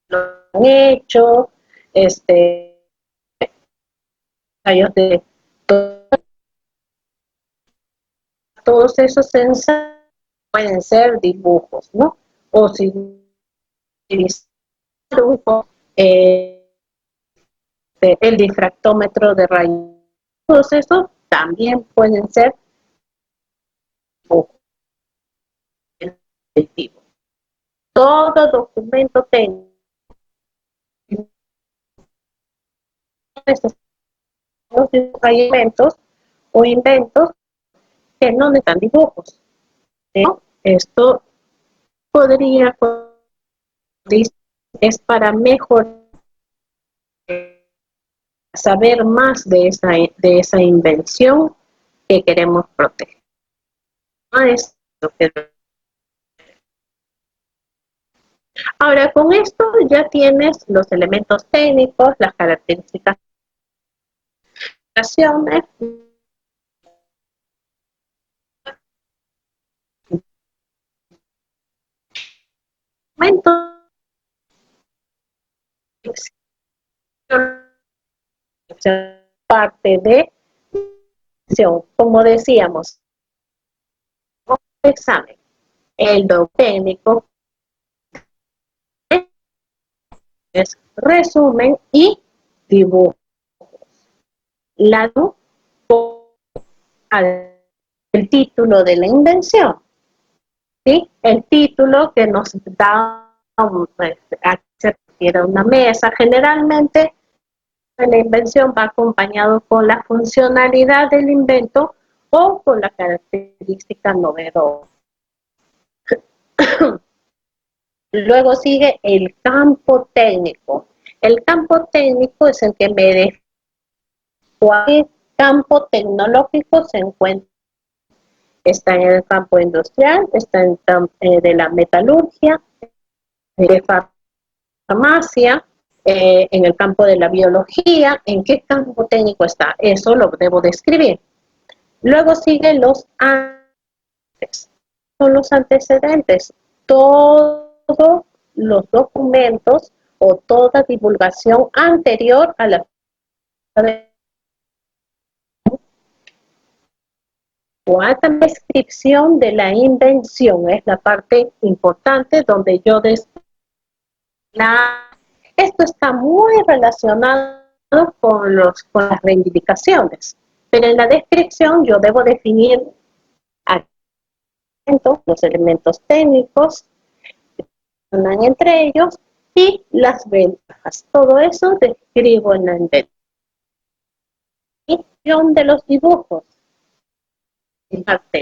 lo han hecho, ensayos de todos esos ensayos pueden ser dibujos, ¿no? O si el difractómetro de rayos, todos esos también pueden ser dibujos. Todo documento técnico hay elementos o inventos que no necesitan dibujos, ¿no? Esto podría es para mejorar, saber más de esa invención que queremos proteger. Ahora, con esto ya tienes los elementos técnicos, las características, parte de, como decíamos, examen. El técnico es resumen y dibujo. El título de la invención, ¿sí? El título que nos da, se refiere a una mesa. Generalmente la invención va acompañado con la funcionalidad del invento o con la característica novedosa. Luego sigue el campo técnico. El campo técnico es el que me define cuál campo tecnológico se encuentra. Está en el campo industrial, está en el campo de la metalurgia, de farmacia, en el campo de la biología. ¿En qué campo técnico está? Eso lo debo describir. Luego siguen los antecedentes. Son los antecedentes. Todos los documentos o toda divulgación anterior a la cuarta descripción de la invención es la parte importante donde yo esto está muy relacionado con las reivindicaciones, pero en la descripción yo debo definir los elementos técnicos que funcionan entre ellos y las ventajas. Todo eso describo en la descripción de los dibujos.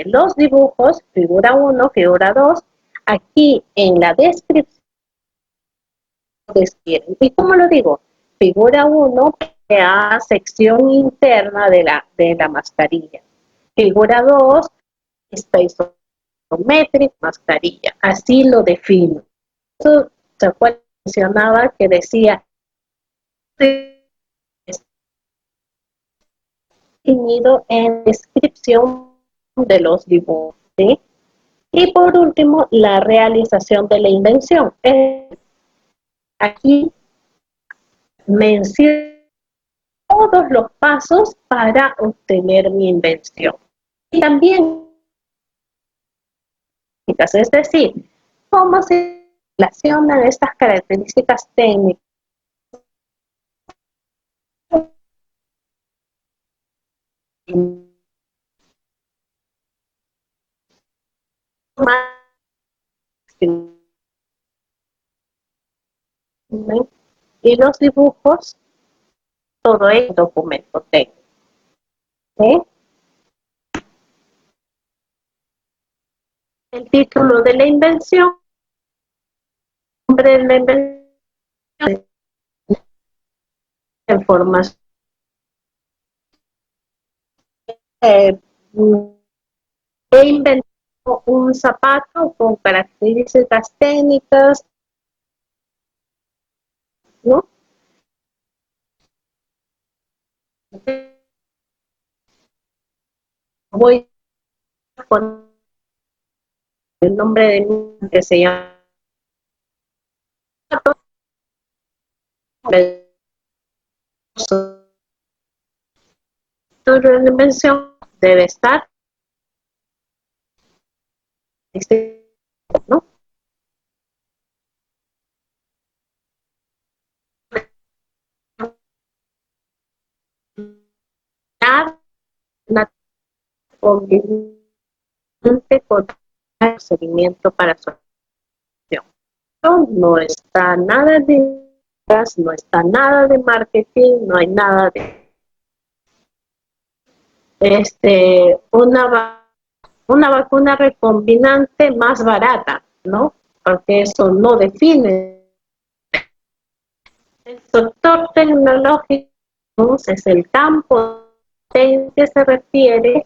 Los dibujos, figura 1, figura 2, aquí en la descripción describen. ¿Y cómo lo digo? Figura 1 crea sección interna de la mascarilla. Figura 2 está isométrica mascarilla. Así lo defino. Eso se acuerdan, mencionaba que decía definido en descripción de los dibujos, ¿sí? Y por último, la realización de la invención. Aquí menciono todos los pasos para obtener mi invención. Y también, es decir, cómo se relacionan estas características técnicas y los dibujos, todo el documento técnico. ¿Sí? El título de la invención, nombre de la invención, información. He inventado un zapato con características técnicas, ¿no? Voy a poner el nombre de mi que se llama la invención debe estar, ¿no? Una conveniente con el procedimiento para su acción. No está nada de no está nada de marketing, no hay nada de una vacuna recombinante más barata, ¿no? Porque eso no define. El sector tecnológico es el campo en que se refiere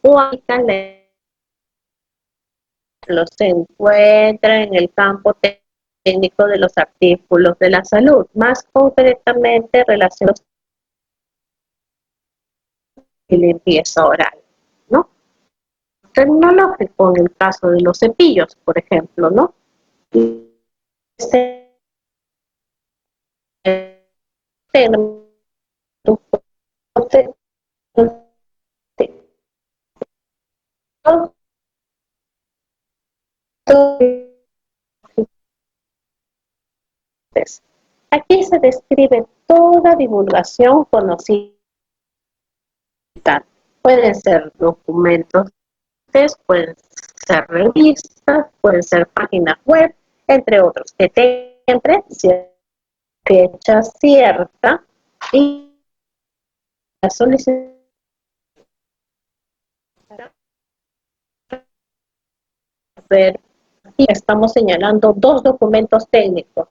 o se encuentra en el campo técnico de los artículos de la salud, más concretamente relacionados y limpieza oral, ¿no? Tecnológico en el caso de los cepillos, por ejemplo, ¿no? Aquí se describe toda divulgación conocida. Pueden ser documentos, pueden ser revistas, pueden ser páginas web, entre otros, que siempre fecha cierta y la solicitud. Ver, aquí estamos señalando dos documentos técnicos.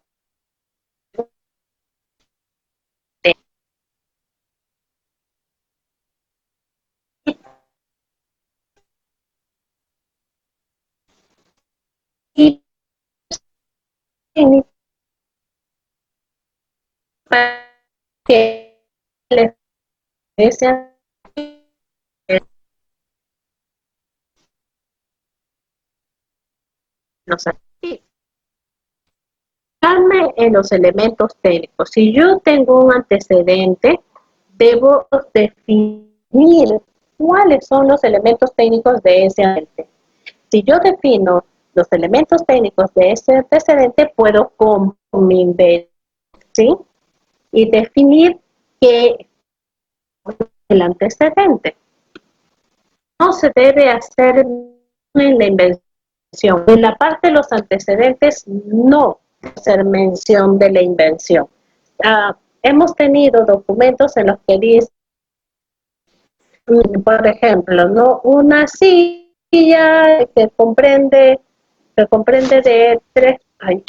Y que les desean O sea, fijarme en los elementos técnicos. Si yo tengo un antecedente, debo definir cuáles son los elementos técnicos de ese antecedente. Si yo defino los elementos técnicos de ese antecedente, puedo con mi invención, ¿sí? Y definir qué es el antecedente. No se debe hacer en la invención. En la parte de los antecedentes, no hacer mención de la invención. Hemos tenido documentos en los que dice, por ejemplo, ¿no? Una silla que comprende de tres. Ay.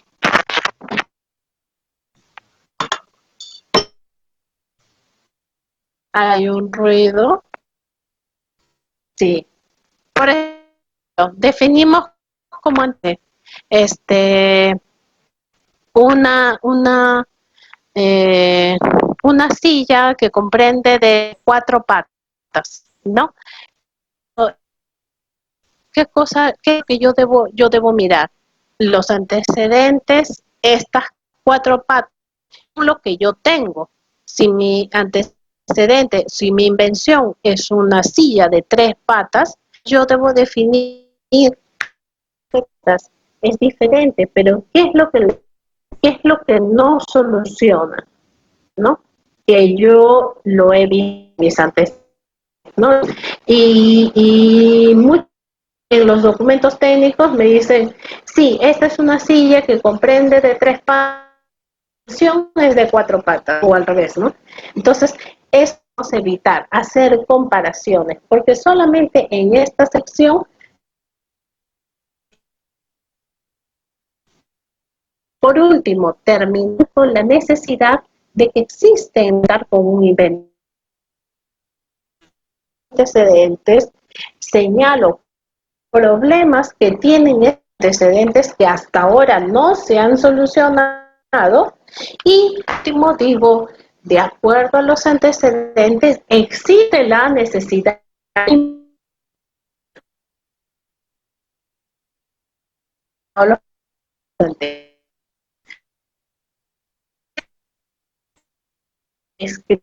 Hay un ruido. Sí. Por ejemplo, definimos como antes, una silla que comprende de 4 patas, ¿no? ¿Qué que yo debo mirar? Los antecedentes, estas 4 patas, lo que yo tengo. Si mi antecedente, si mi invención es una silla de 3 patas, yo debo definir es diferente, pero ¿qué es lo que no soluciona? ¿No? Que yo lo he visto mis antecedentes, ¿no? Y en los documentos técnicos me dicen, sí, esta es una silla que comprende de 3 patas, es de 4 patas, o al revés, ¿no? Entonces, es evitar hacer comparaciones, porque solamente en esta sección, por último, termino con la necesidad de que existen dar con un invento antecedentes, señalo problemas que tienen antecedentes que hasta ahora no se han solucionado y último digo, de acuerdo a los antecedentes, existe la necesidad es que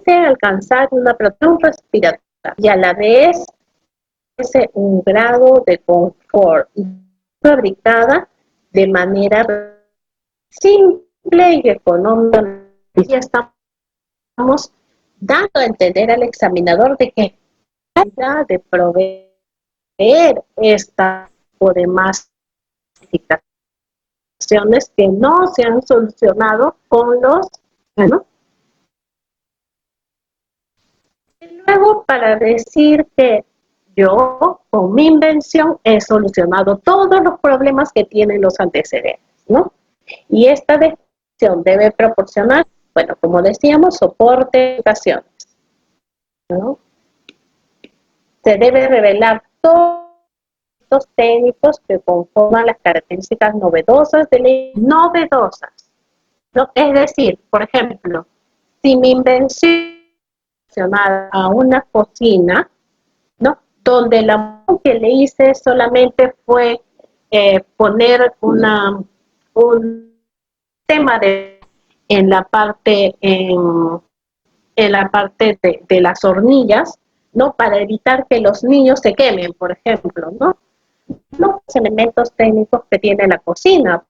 alcanzar una protección respiratoria y a la vez un grado de confort fabricada de manera simple y económica. Ya estamos dando a entender al examinador de que la de proveer esta o demás situaciones que no se han solucionado con los, bueno, y luego para decir que yo con mi invención he solucionado todos los problemas que tienen los antecedentes, ¿no? Y esta definición debe proporcionar, bueno, como decíamos, soporte de educaciones, ¿no? Se debe revelar todos los técnicos que conforman las características novedosas de la novedosas, ¿no? Es decir, por ejemplo, si mi invención a una cocina, ¿no? Donde la que le hice solamente fue poner un tema en la parte de las hornillas, ¿no? Para evitar que los niños se quemen, por ejemplo, ¿no? Los elementos técnicos que tiene la cocina,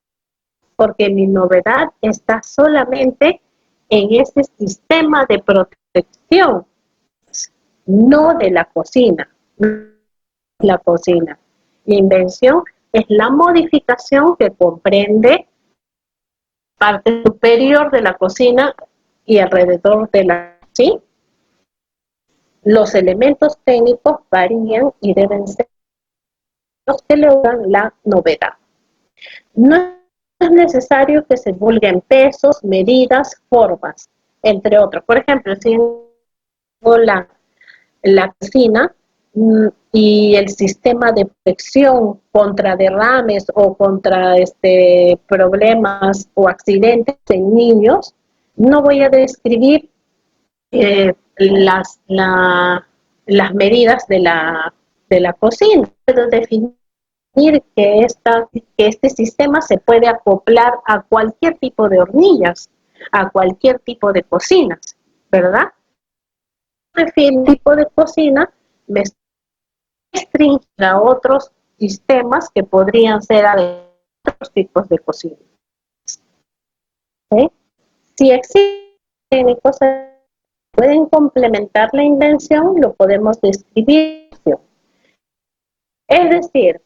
porque mi novedad está solamente en ese sistema de protección, no de la cocina. La cocina. La invención es la modificación que comprende parte superior de la cocina y alrededor de la, ¿sí? Los elementos técnicos varían y deben ser los que logran la novedad. No es necesario que se divulguen pesos, medidas, formas, entre otros. Por ejemplo, si tengo la cocina, y el sistema de protección contra derrames o contra problemas o accidentes en niños, no voy a describir las medidas de la cocina. Puedo definir que este sistema se puede acoplar a cualquier tipo de hornillas, a cualquier tipo de cocinas, ¿verdad? El tipo de cocina me restringe a otros sistemas que podrían ser a otros tipos de cocina. ¿Sí? Si existen cosas que pueden complementar la invención, lo podemos describir. Es decir,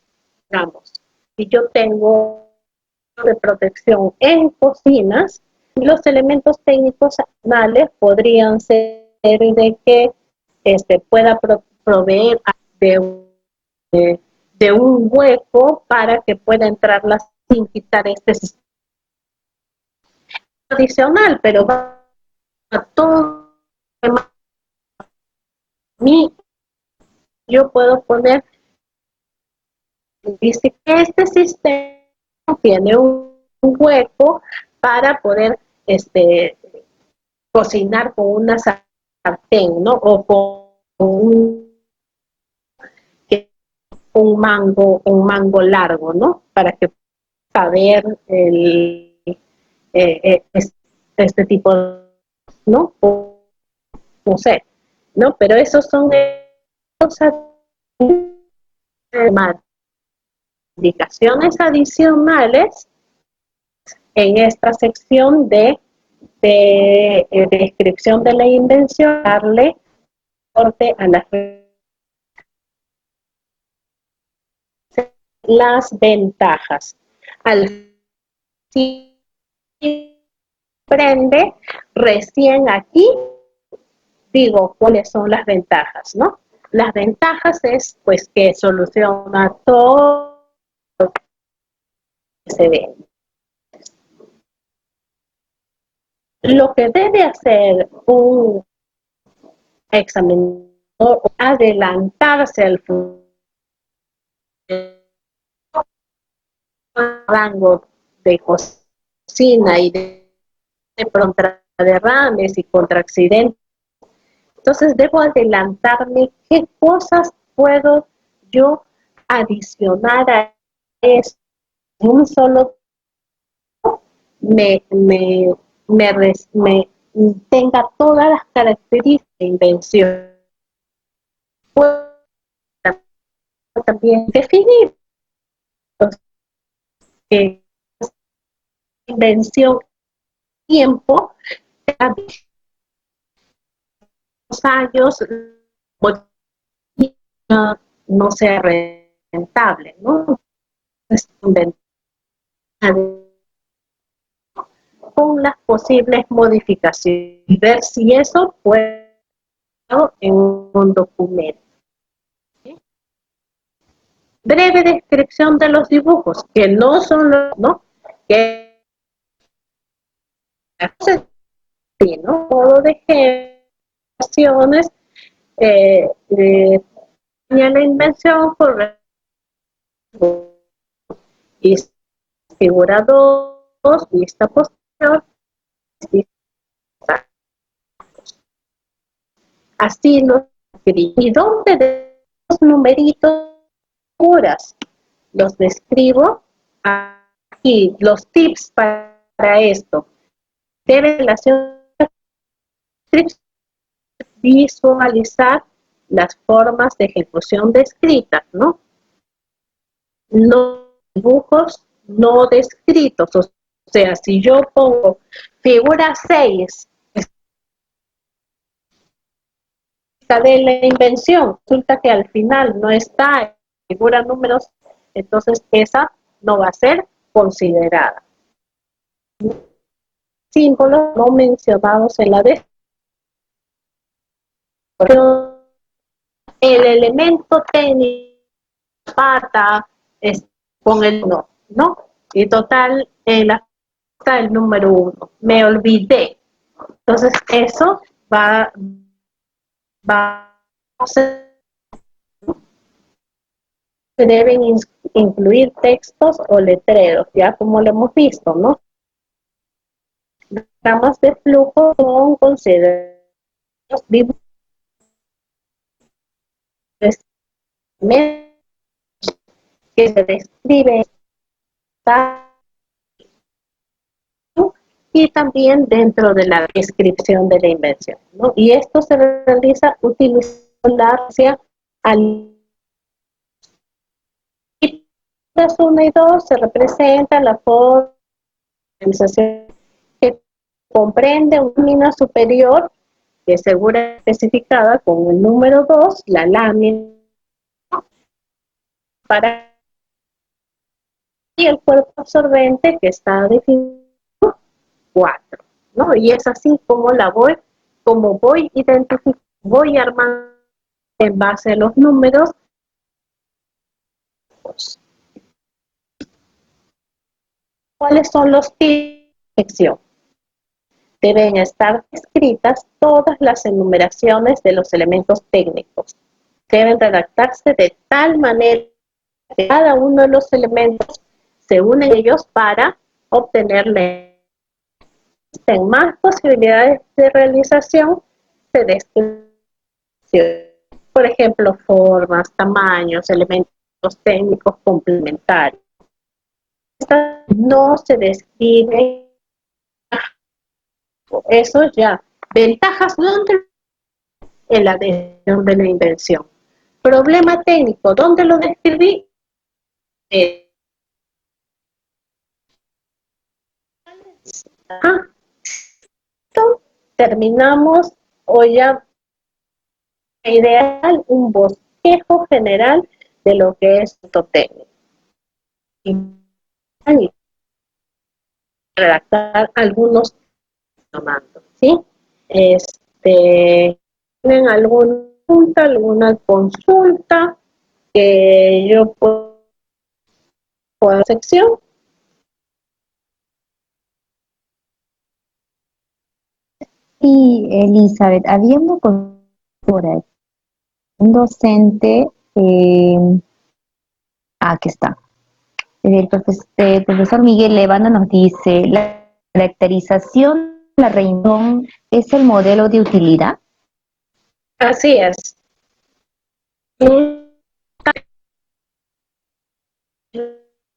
digamos, si yo tengo de protección en cocinas, los elementos técnicos adicionales podrían ser de que pueda proveer de un hueco para que pueda entrar sin quitar este sistema adicional, pero va a todo mí yo puedo poner, dice que este sistema tiene un hueco para poder cocinar con una sartén, ¿no? O con un mango largo, ¿no? Para que pueda ver este tipo, ¿no? O, no sé, ¿no? Pero esos son cosas, indicaciones adicionales en esta sección de descripción de la invención, darle corte a las ventajas. Al si prende, recién aquí digo cuáles son las ventajas, ¿no? Las ventajas es pues que soluciona todo lo que se ve. Lo que debe hacer un examinador, adelantarse al rango de cocina y de contra derrames y contra accidentes. Entonces debo adelantarme qué cosas puedo yo adicionar a eso. Un solo me tenga todas las características de invención. Puedo también definir que invención tiempo los años no sea rentable, ¿no? Es con las posibles modificaciones y ver si eso puede en un documento. ¿Sí? Breve descripción de los dibujos, que no son los, ¿no? Que sí, ¿no? Modo de generaciones, la invención por figura 2, vista posterior, así los escribí. ¿Y dónde los numeritos puras? Los describo aquí, los tips para esto. De relación, visualizar las formas de ejecución descritas, ¿no? Los dibujos no descritos, o sea, si yo pongo figura 6 de la invención, resulta que al final no está figura números, entonces esa no va a ser considerada. Símbolos no mencionados en la descripción. El elemento técnico, pata, es con el 1, ¿no? Y total, en la está el número 1. Me olvidé. Entonces, eso va a ser se deben incluir textos o letreros, ya como lo hemos visto, ¿no? Diagramas de flujo son considerados dibujos que se describen y también dentro de la descripción de la invención, ¿no? Y esto se realiza utilizando la hacia al 1 y 2 se representa la organización que comprende una lámina superior que es segura especificada con el número 2, la lámina para y el cuerpo absorbente que está definido 4, ¿no? Y es así como voy identificando, voy armando en base a los números. ¿Cuáles son los tipos de sección? Deben estar escritas todas las enumeraciones de los elementos técnicos. Deben redactarse de tal manera que cada uno de los elementos se unen ellos para obtener más posibilidades de realización se describen, por ejemplo, formas, tamaños, elementos técnicos complementarios. No se describe eso ya. Ventajas, ¿dónde? En la definición de la invención. Problema técnico, ¿dónde lo describí? Terminamos o ya ideal un bosquejo general de lo que es esto técnico. Y redactar algunos comandos, ¿sí? ¿Tienen alguna consulta que yo pueda sección? Sí, Elizabeth, había una consulta, un docente, aquí está. El profesor Miguel Levana nos dice, la caracterización de la reunión es el modelo de utilidad. Así es.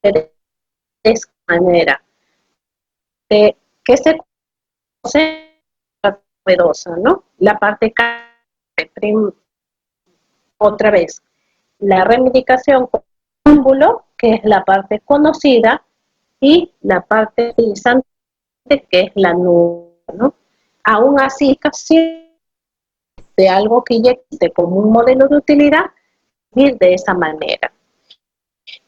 De esa manera, que se conoce la novedosa, ¿no? La parte otra vez, la reivindicación con símbolo, que es la parte conocida, y la parte utilizante, que es la nueva, ¿no? Aún así, casi de algo que ya existe como un modelo de utilidad, ir de esa manera.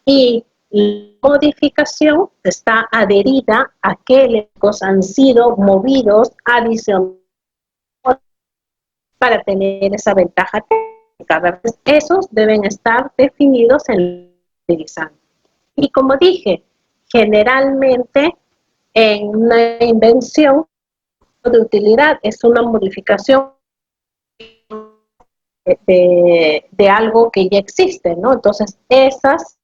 Y la modificación está adherida a que elementos han sido movidos adicionalmente para tener esa ventaja técnica. Esos deben estar definidos en el utilizante. Y como dije, generalmente en una invención de utilidad es una modificación de algo que ya existe, ¿no? Entonces, esas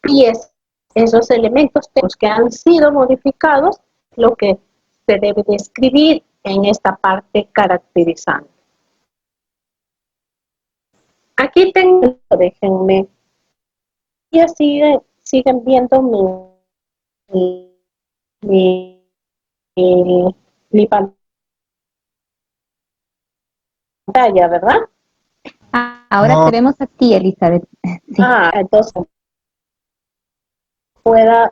piezas, esos elementos que han sido modificados, lo que se debe describir en esta parte caracterizante. Aquí tengo, déjenme, ya siguen viendo mi, mi pantalla, ¿verdad? Ahora No, te vemos a ti, Elizabeth. Sí. Entonces pueda,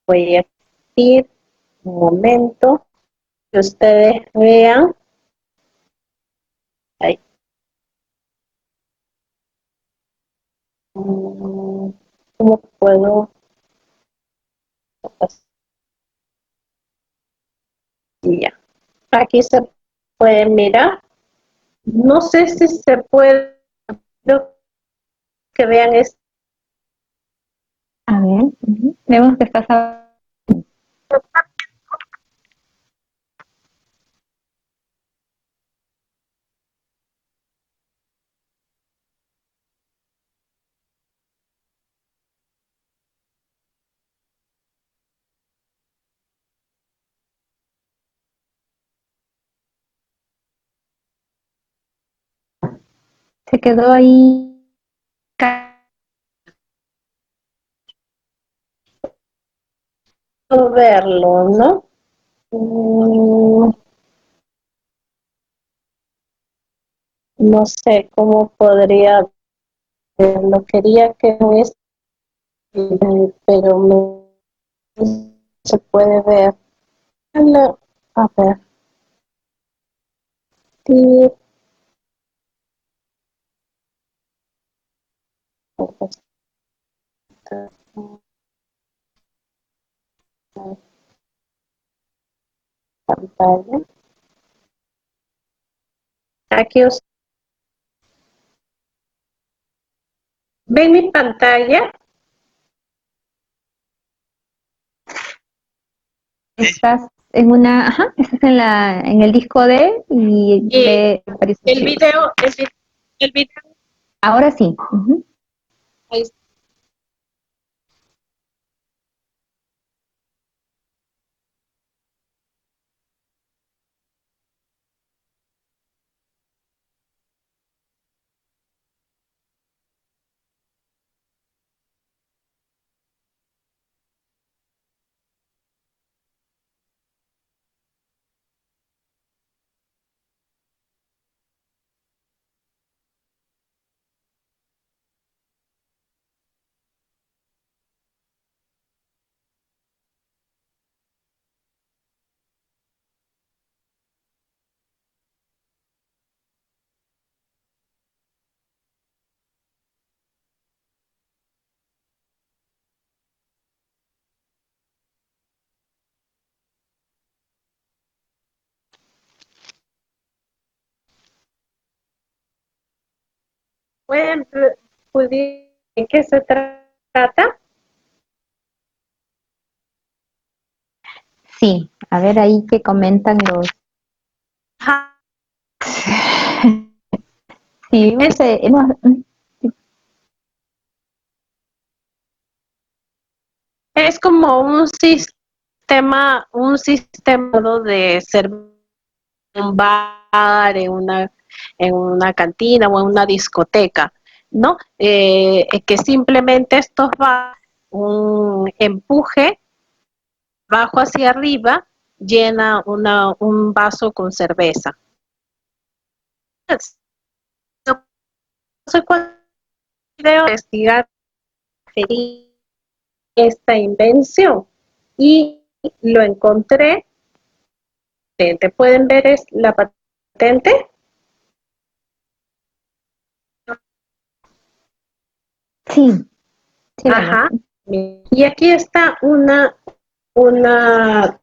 voy a ir un momento que ustedes vean. Ahí. ¿Cómo puedo? Ya. Aquí se puede mirar. No sé si se puede que vean esto. A ver, vemos que estás Se quedó ahí. Verlo, ¿no? Mm, no sé cómo podría verlo. Quería que no es, pero no se puede ver. A ver. Sí, pantalla. Aquí os ven mi pantalla. Estás en una, ajá, estás en el disco D y Y ve varios el archivos. video, el video, Ahora sí. Ujú. ahí está. ¿Pueden, ¿de qué se trata? Sí, a ver ahí que comentan los. Ajá. Sí, Es, es como un sistema ¿no? de servir en un bar, en una cantina o en una discoteca, ¿no? Que simplemente esto va un empuje bajo hacia arriba, llena un vaso con cerveza. No sé cuál video investigar esta invención y lo encontré. ¿Te pueden ver es la patente? sí, sí vemos. Ajá. Y aquí está una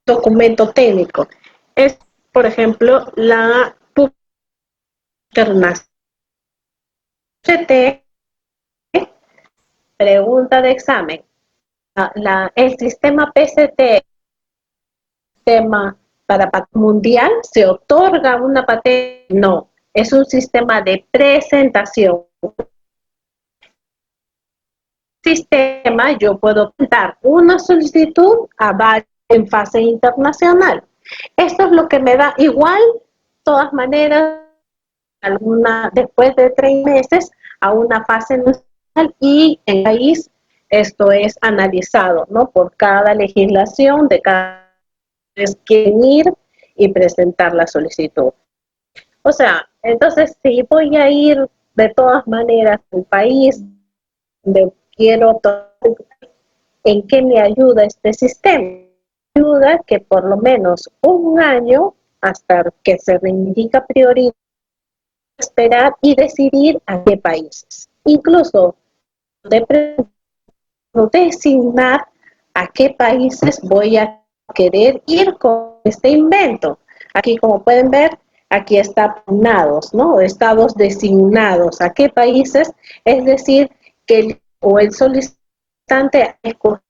documento técnico. Es, por ejemplo, la internacional. Pregunta de examen. El sistema PCT, sistema para mundial, ¿se otorga una patente? No, es un sistema de presentación. Sistema, yo puedo presentar una solicitud en fase internacional. Esto es lo que me da igual, de todas maneras, después de 3 meses a una fase nacional y en el país esto es analizado, ¿no? Por cada legislación de cada vez que ir y presentar la solicitud. O sea, entonces si voy a ir de todas maneras al país donde quiero, ¿en qué me ayuda este sistema? Me ayuda que por lo menos un año hasta que se reivindica prioridad esperar y decidir a qué países. Incluso designar a qué países voy a querer ir con este invento. Aquí, como pueden ver, aquí está asignados, ¿no? Estados designados. ¿A qué países? Es decir, que el solicitante escoge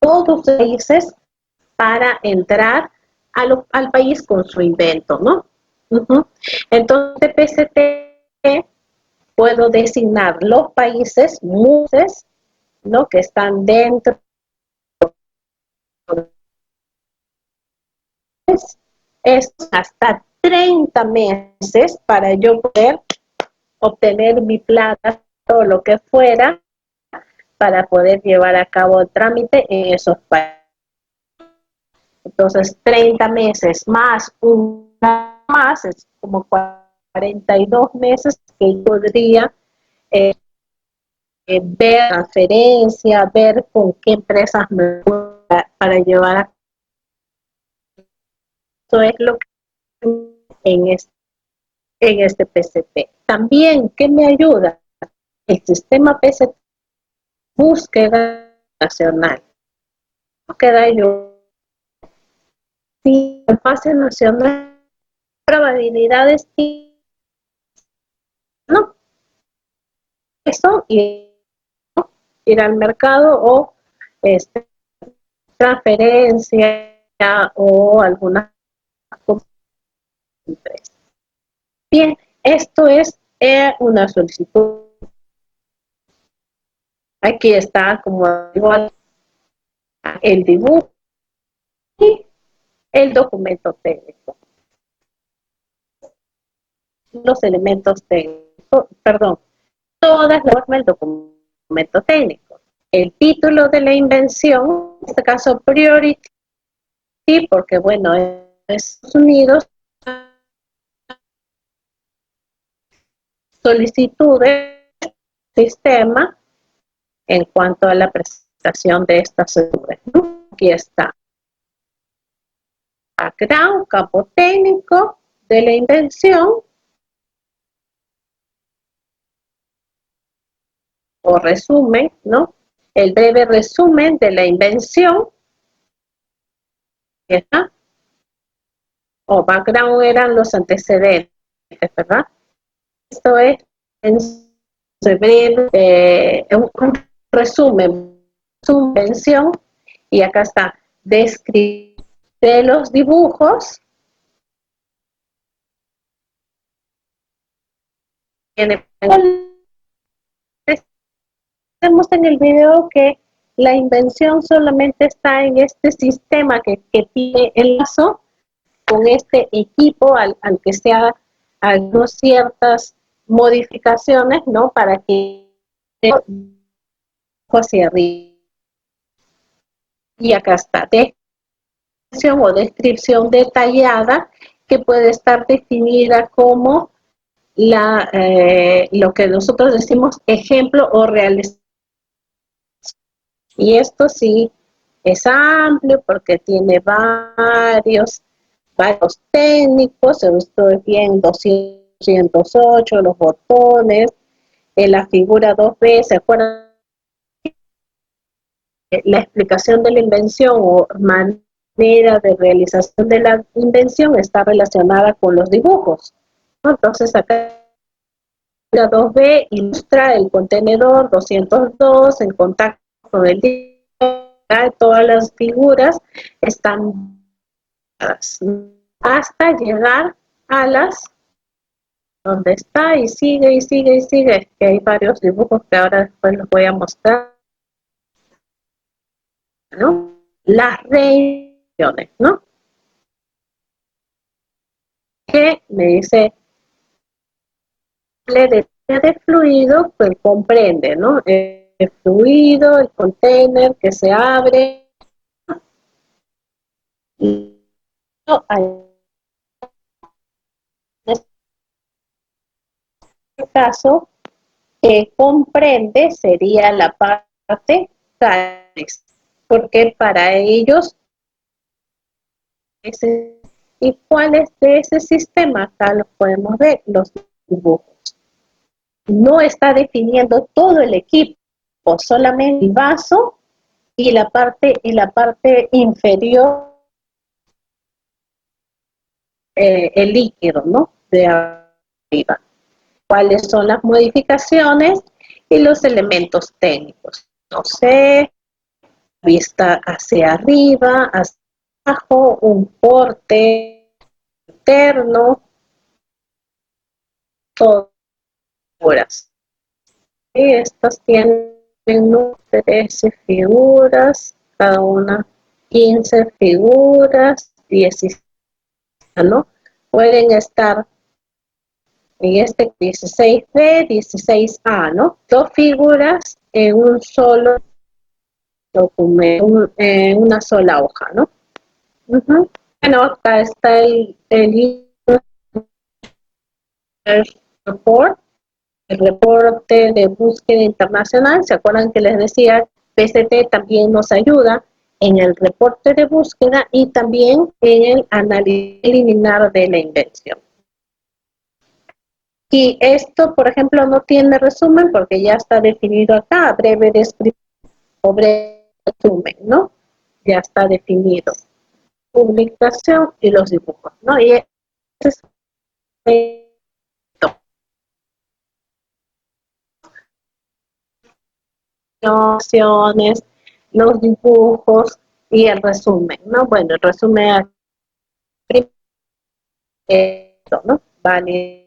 todos los países para entrar al país con su invento, ¿no? Entonces, PCT puedo designar los países, ¿no? Que están dentro es hasta 30 meses para yo poder obtener mi plata o lo que fuera para poder llevar a cabo el trámite en esos países. Entonces, 30 meses más una más es como 42 meses que podría ver transferencia, ver con qué empresas me voy para llevar a eso es lo que en este PCP. También, ¿qué me ayuda? El sistema PCP, búsqueda nacional. Búsqueda yo, si el pase nacional, probabilidades y no, eso y ¿no? Ir al mercado o transferencia o alguna empresa. Bien, esto es una solicitud. Aquí está como igual el dibujo y el documento técnico. Los elementos técnicos, perdón, todas las formas del documento técnico. El título de la invención, en este caso Priority, porque bueno, en Estados Unidos, solicitudes sistema en cuanto a la presentación de estas soluciones, ¿no? Aquí está. Background, campo técnico de la invención o resumen, ¿no? El breve resumen de la invención. ¿Está? O background eran los antecedentes, ¿verdad? Esto es breve, un resumen, su invención, y acá está, describir de los dibujos. Vemos en el video que la invención solamente está en este sistema que tiene el lazo con este equipo al que se hagan ciertas modificaciones, ¿no? Para que hacia arriba. Y acá está, descripción o descripción detallada que puede estar definida como lo que nosotros decimos ejemplo o realización. Y esto sí es amplio porque tiene varios técnicos. Estoy viendo 208, los botones, en la figura 2B, ¿se acuerdan? La explicación de la invención o manera de realización de la invención está relacionada con los dibujos, ¿no? Entonces acá la 2B ilustra el contenedor 202 en contacto con el dibujo. Todas las figuras están hasta llegar a las donde está y sigue y sigue y sigue, que hay varios dibujos que ahora después los voy a mostrar, ¿no? Las reacciones, ¿no? Que me dice de fluido, pues comprende, ¿no? El fluido, el container que se abre, y en este caso comprende sería la parte cáliz, porque para ellos ¿y cuál es de ese sistema? Acá lo podemos ver, los dibujos. No está definiendo todo el equipo, solamente el vaso y la parte inferior, el líquido, ¿no? De arriba. ¿Cuáles son las modificaciones y los elementos técnicos? No sé, vista hacia arriba, hacia abajo, un porte interno, todas figuras. Y estas tienen 13 figuras, cada una 15 figuras, 16, ¿no? Pueden estar Y este 16B, 16A, ¿no? Dos figuras en un solo documento, en una sola hoja, ¿no? Bueno, acá está el report, el reporte de búsqueda internacional. ¿Se acuerdan que les decía? PCT también nos ayuda en el reporte de búsqueda y también en el análisis preliminar de la invención. Y esto, por ejemplo, no tiene resumen porque ya está definido acá, breve descripción o breve resumen, ¿no? Ya está definido. Publicación y los dibujos, ¿no? Y es los dibujos y el resumen, ¿no? Bueno, el resumen ¿no? Vale,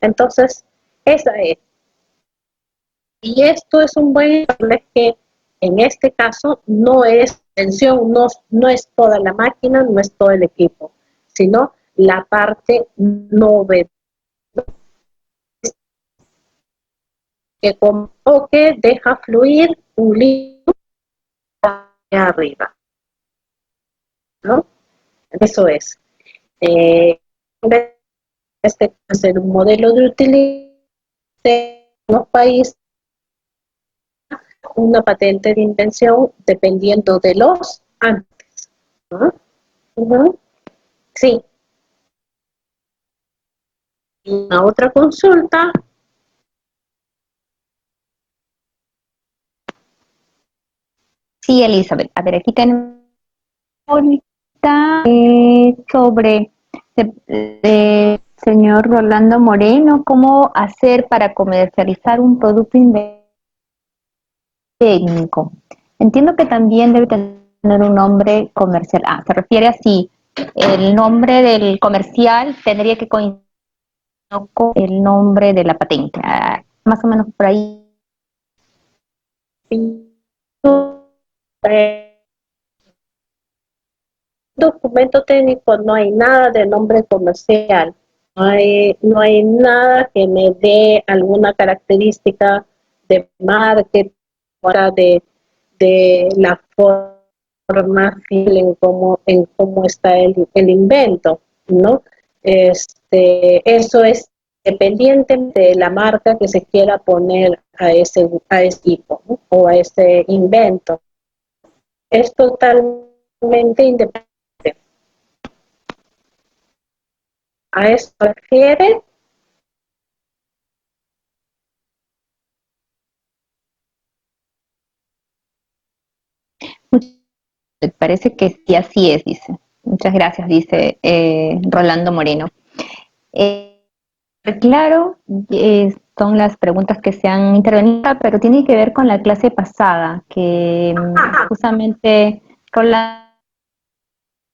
entonces, esa es. Y esto es un buen que en este caso no es tensión, no es toda la máquina, no es todo el equipo, sino la parte novedosa que como que deja fluir un líquido hacia arriba, ¿no? Eso es. Este va a ser un modelo de utilidad en los países, una patente de invención dependiendo de los antes, ¿no? Sí. Una otra consulta. Sí, Elizabeth. A ver, aquí tenemos ahorita sobre señor Rolando Moreno, cómo hacer para comercializar un producto técnico. Entiendo que también debe tener un nombre comercial. Ah, se refiere a si el nombre del comercial tendría que coincidir con el nombre de la patente. Ah, más o menos por ahí. Documento técnico no hay nada de nombre comercial, no hay nada que me dé alguna característica de marketing, de la forma en cómo está el invento, ¿no? Eso es dependiente de la marca que se quiera poner a ese equipo, ¿no? O a ese invento. Es totalmente independiente. ¿A eso se refiere? Me parece que sí, así es, dice. Muchas gracias, dice Rolando Moreno. Claro, son las preguntas que se han intervenido, pero tiene que ver con la clase pasada, que justamente Rolando,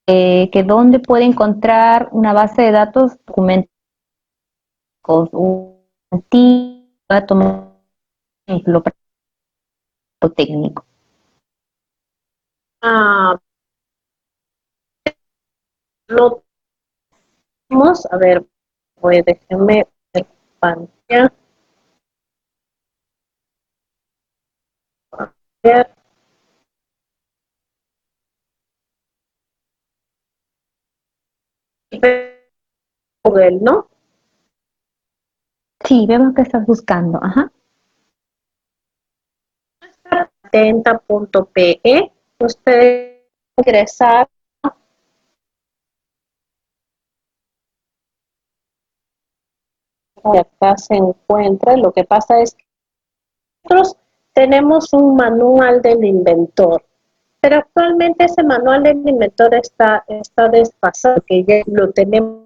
que dónde puede encontrar una base de datos, documentos, un para tomar un ejemplo técnico. Lo tenemos, a ver, pues déjenme ver pantalla. A ver. Google, ¿no? Sí, vemos que estás buscando, ajá. Patenta.pe, usted ingresar. Y acá se encuentra, lo que pasa es que nosotros tenemos un manual del inventor, pero actualmente ese manual del inventor está desfasado, que ya lo tenemos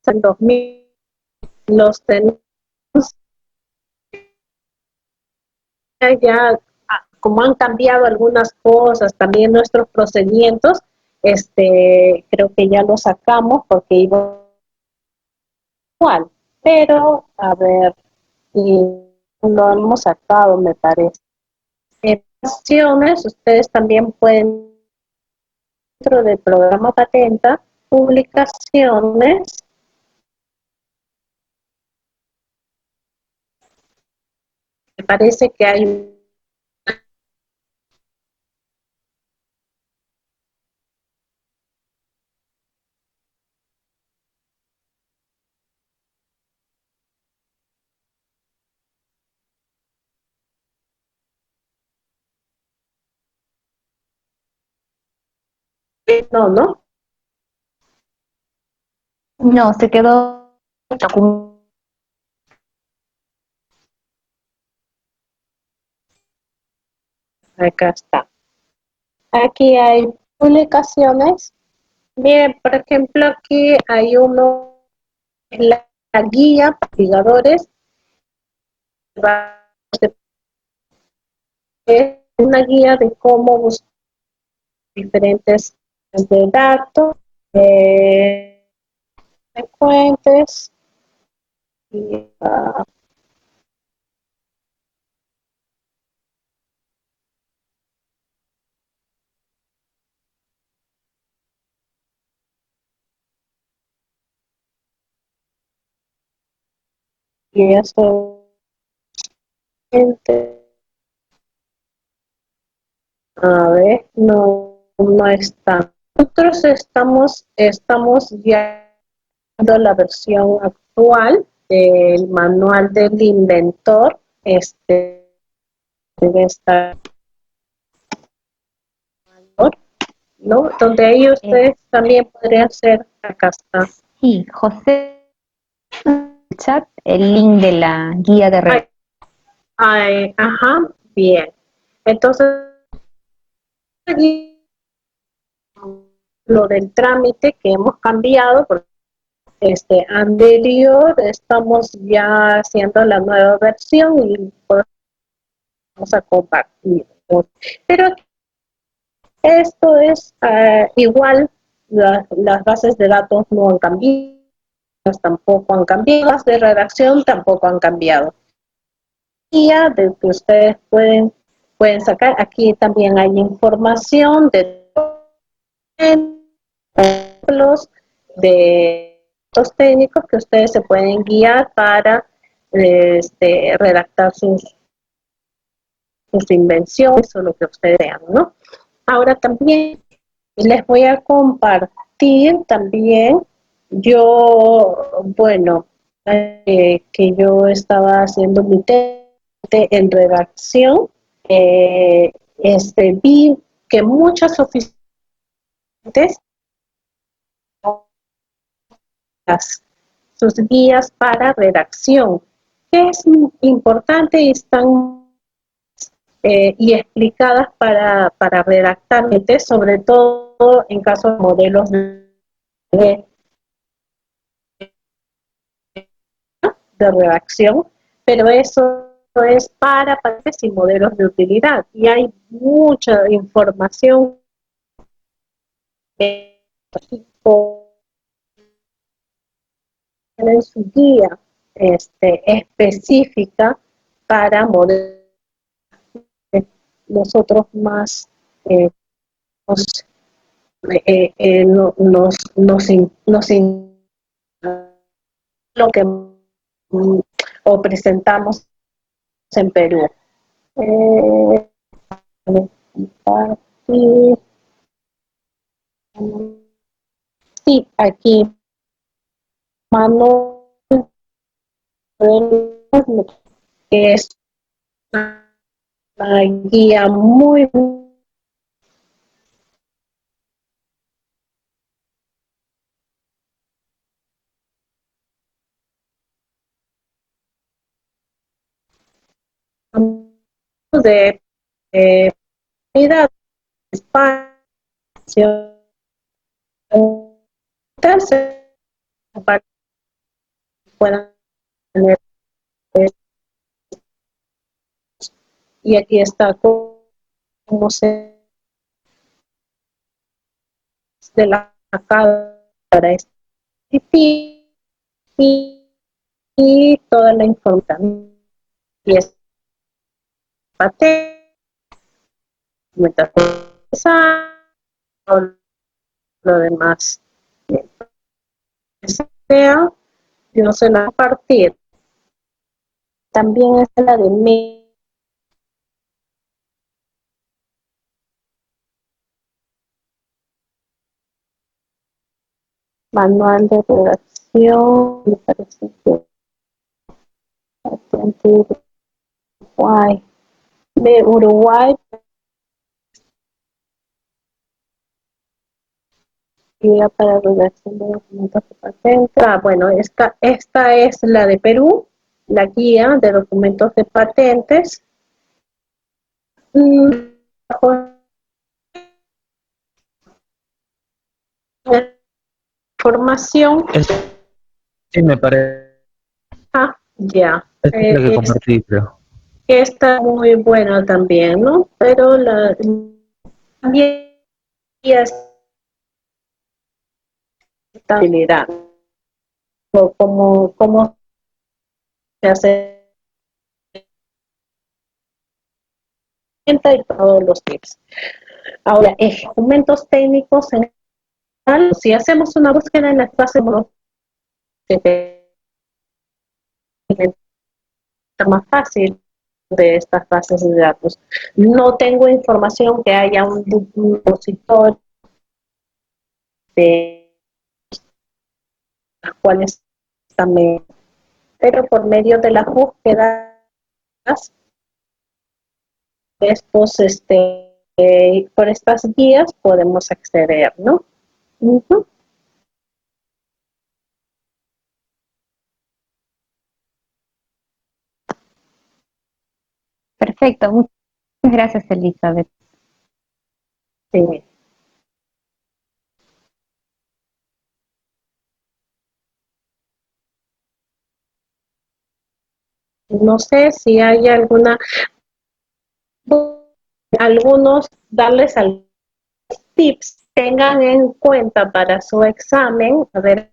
en 2000, los tenemos ya, como han cambiado algunas cosas, también nuestros procedimientos, creo que ya lo sacamos porque iba igual, pero a ver, y lo hemos sacado, me parece. Opciones, ustedes también pueden, dentro del programa Patenta, publicaciones, me parece que hay no, No, se quedó. acá está. Aquí hay publicaciones. Miren, por ejemplo, aquí hay la guía para investigadores. Es una guía de cómo buscar diferentes de datos, frecuentes, y, y eso, a ver, no está. Nosotros estamos ya viendo la versión actual del manual del inventor. Debe estar, ¿no? Donde ahí ustedes también podrían hacer, acá está. Sí, José, el chat, el link de la guía de red. Ajá, bien. Entonces, aquí lo del trámite que hemos cambiado, porque anterior estamos ya haciendo la nueva versión y podemos a compartir. Pero esto es igual, las bases de datos no han cambiado, tampoco han cambiado, las de redacción tampoco han cambiado. Y ya de que ustedes pueden sacar, aquí también hay información de ejemplos de los técnicos que ustedes se pueden guiar para redactar sus invenciones o lo que ustedes vean, ¿no? Ahora también les voy a compartir también, bueno, que yo estaba haciendo mi test en redacción, vi que muchas oficinas sus guías para redacción, que es importante y están y explicadas para redactar, sobre todo en casos de modelos de redacción, pero eso es para países y modelos de utilidad. Y hay mucha información en su guía específica para modelos. Nosotros más nos, lo que o presentamos en Perú. Sí, aquí Manuel, que es una guía muy de vida, espacio, para que puedan tener, y aquí está cómo se de la para este y, y toda la información y es patente, lo demás. Sea, yo se la voy a compartir. También es la de mi manual de redacción, me parece que Uruguay, de Uruguay, guía para redacción de documentos de patente. Bueno, esta es la de Perú, la guía de documentos de patentes. Información. Sí, me parece. Ya. Esta es la que compartí, creo. Está muy buena también, ¿no? Pero también es estabilidad. Cómo se hace y todos los tips. Ahora, documentos técnicos en general, si hacemos una búsqueda en las bases más fácil de estas bases de datos. No tengo información que haya un repositorio de las cuales también, pero por medio de las búsquedas estos, por estas guías podemos acceder, ¿no? Uh-huh. Perfecto, muchas gracias, Elizabeth. Sí. No sé si hay algunos, darles algunos tips, tengan en cuenta para su examen, a ver,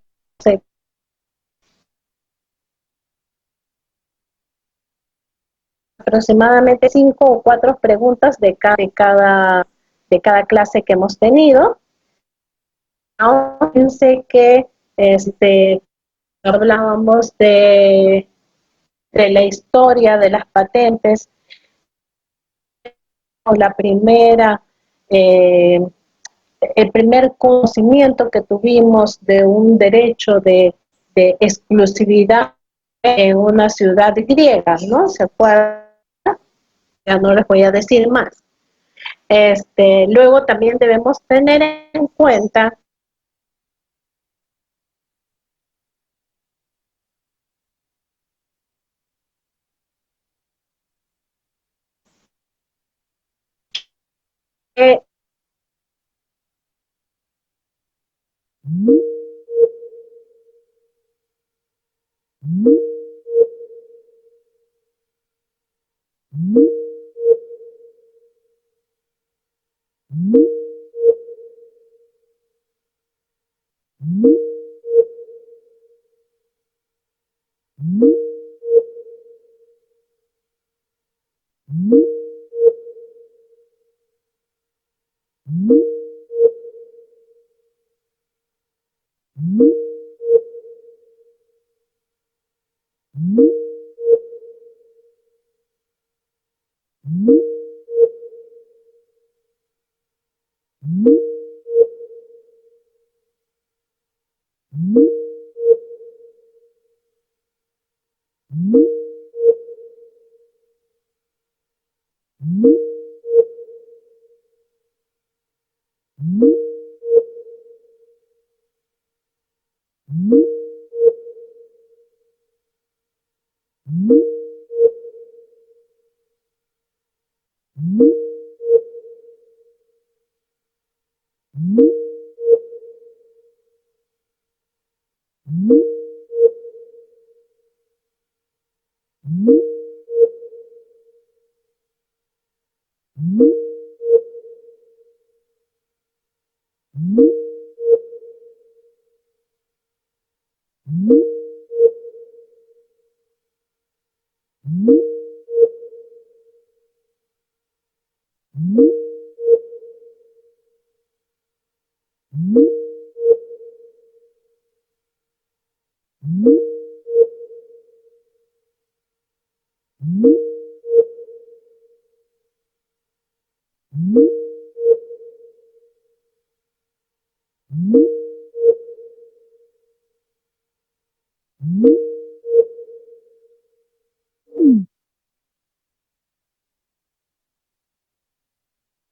aproximadamente 5 o 4 preguntas de cada clase que hemos tenido. Ahora fíjense que hablábamos de la historia de las patentes, o la primera, el primer conocimiento que tuvimos de un derecho de exclusividad en una ciudad griega, ¿no? ¿Se acuerdan? Ya no les voy a decir más. Luego también debemos tener en cuenta que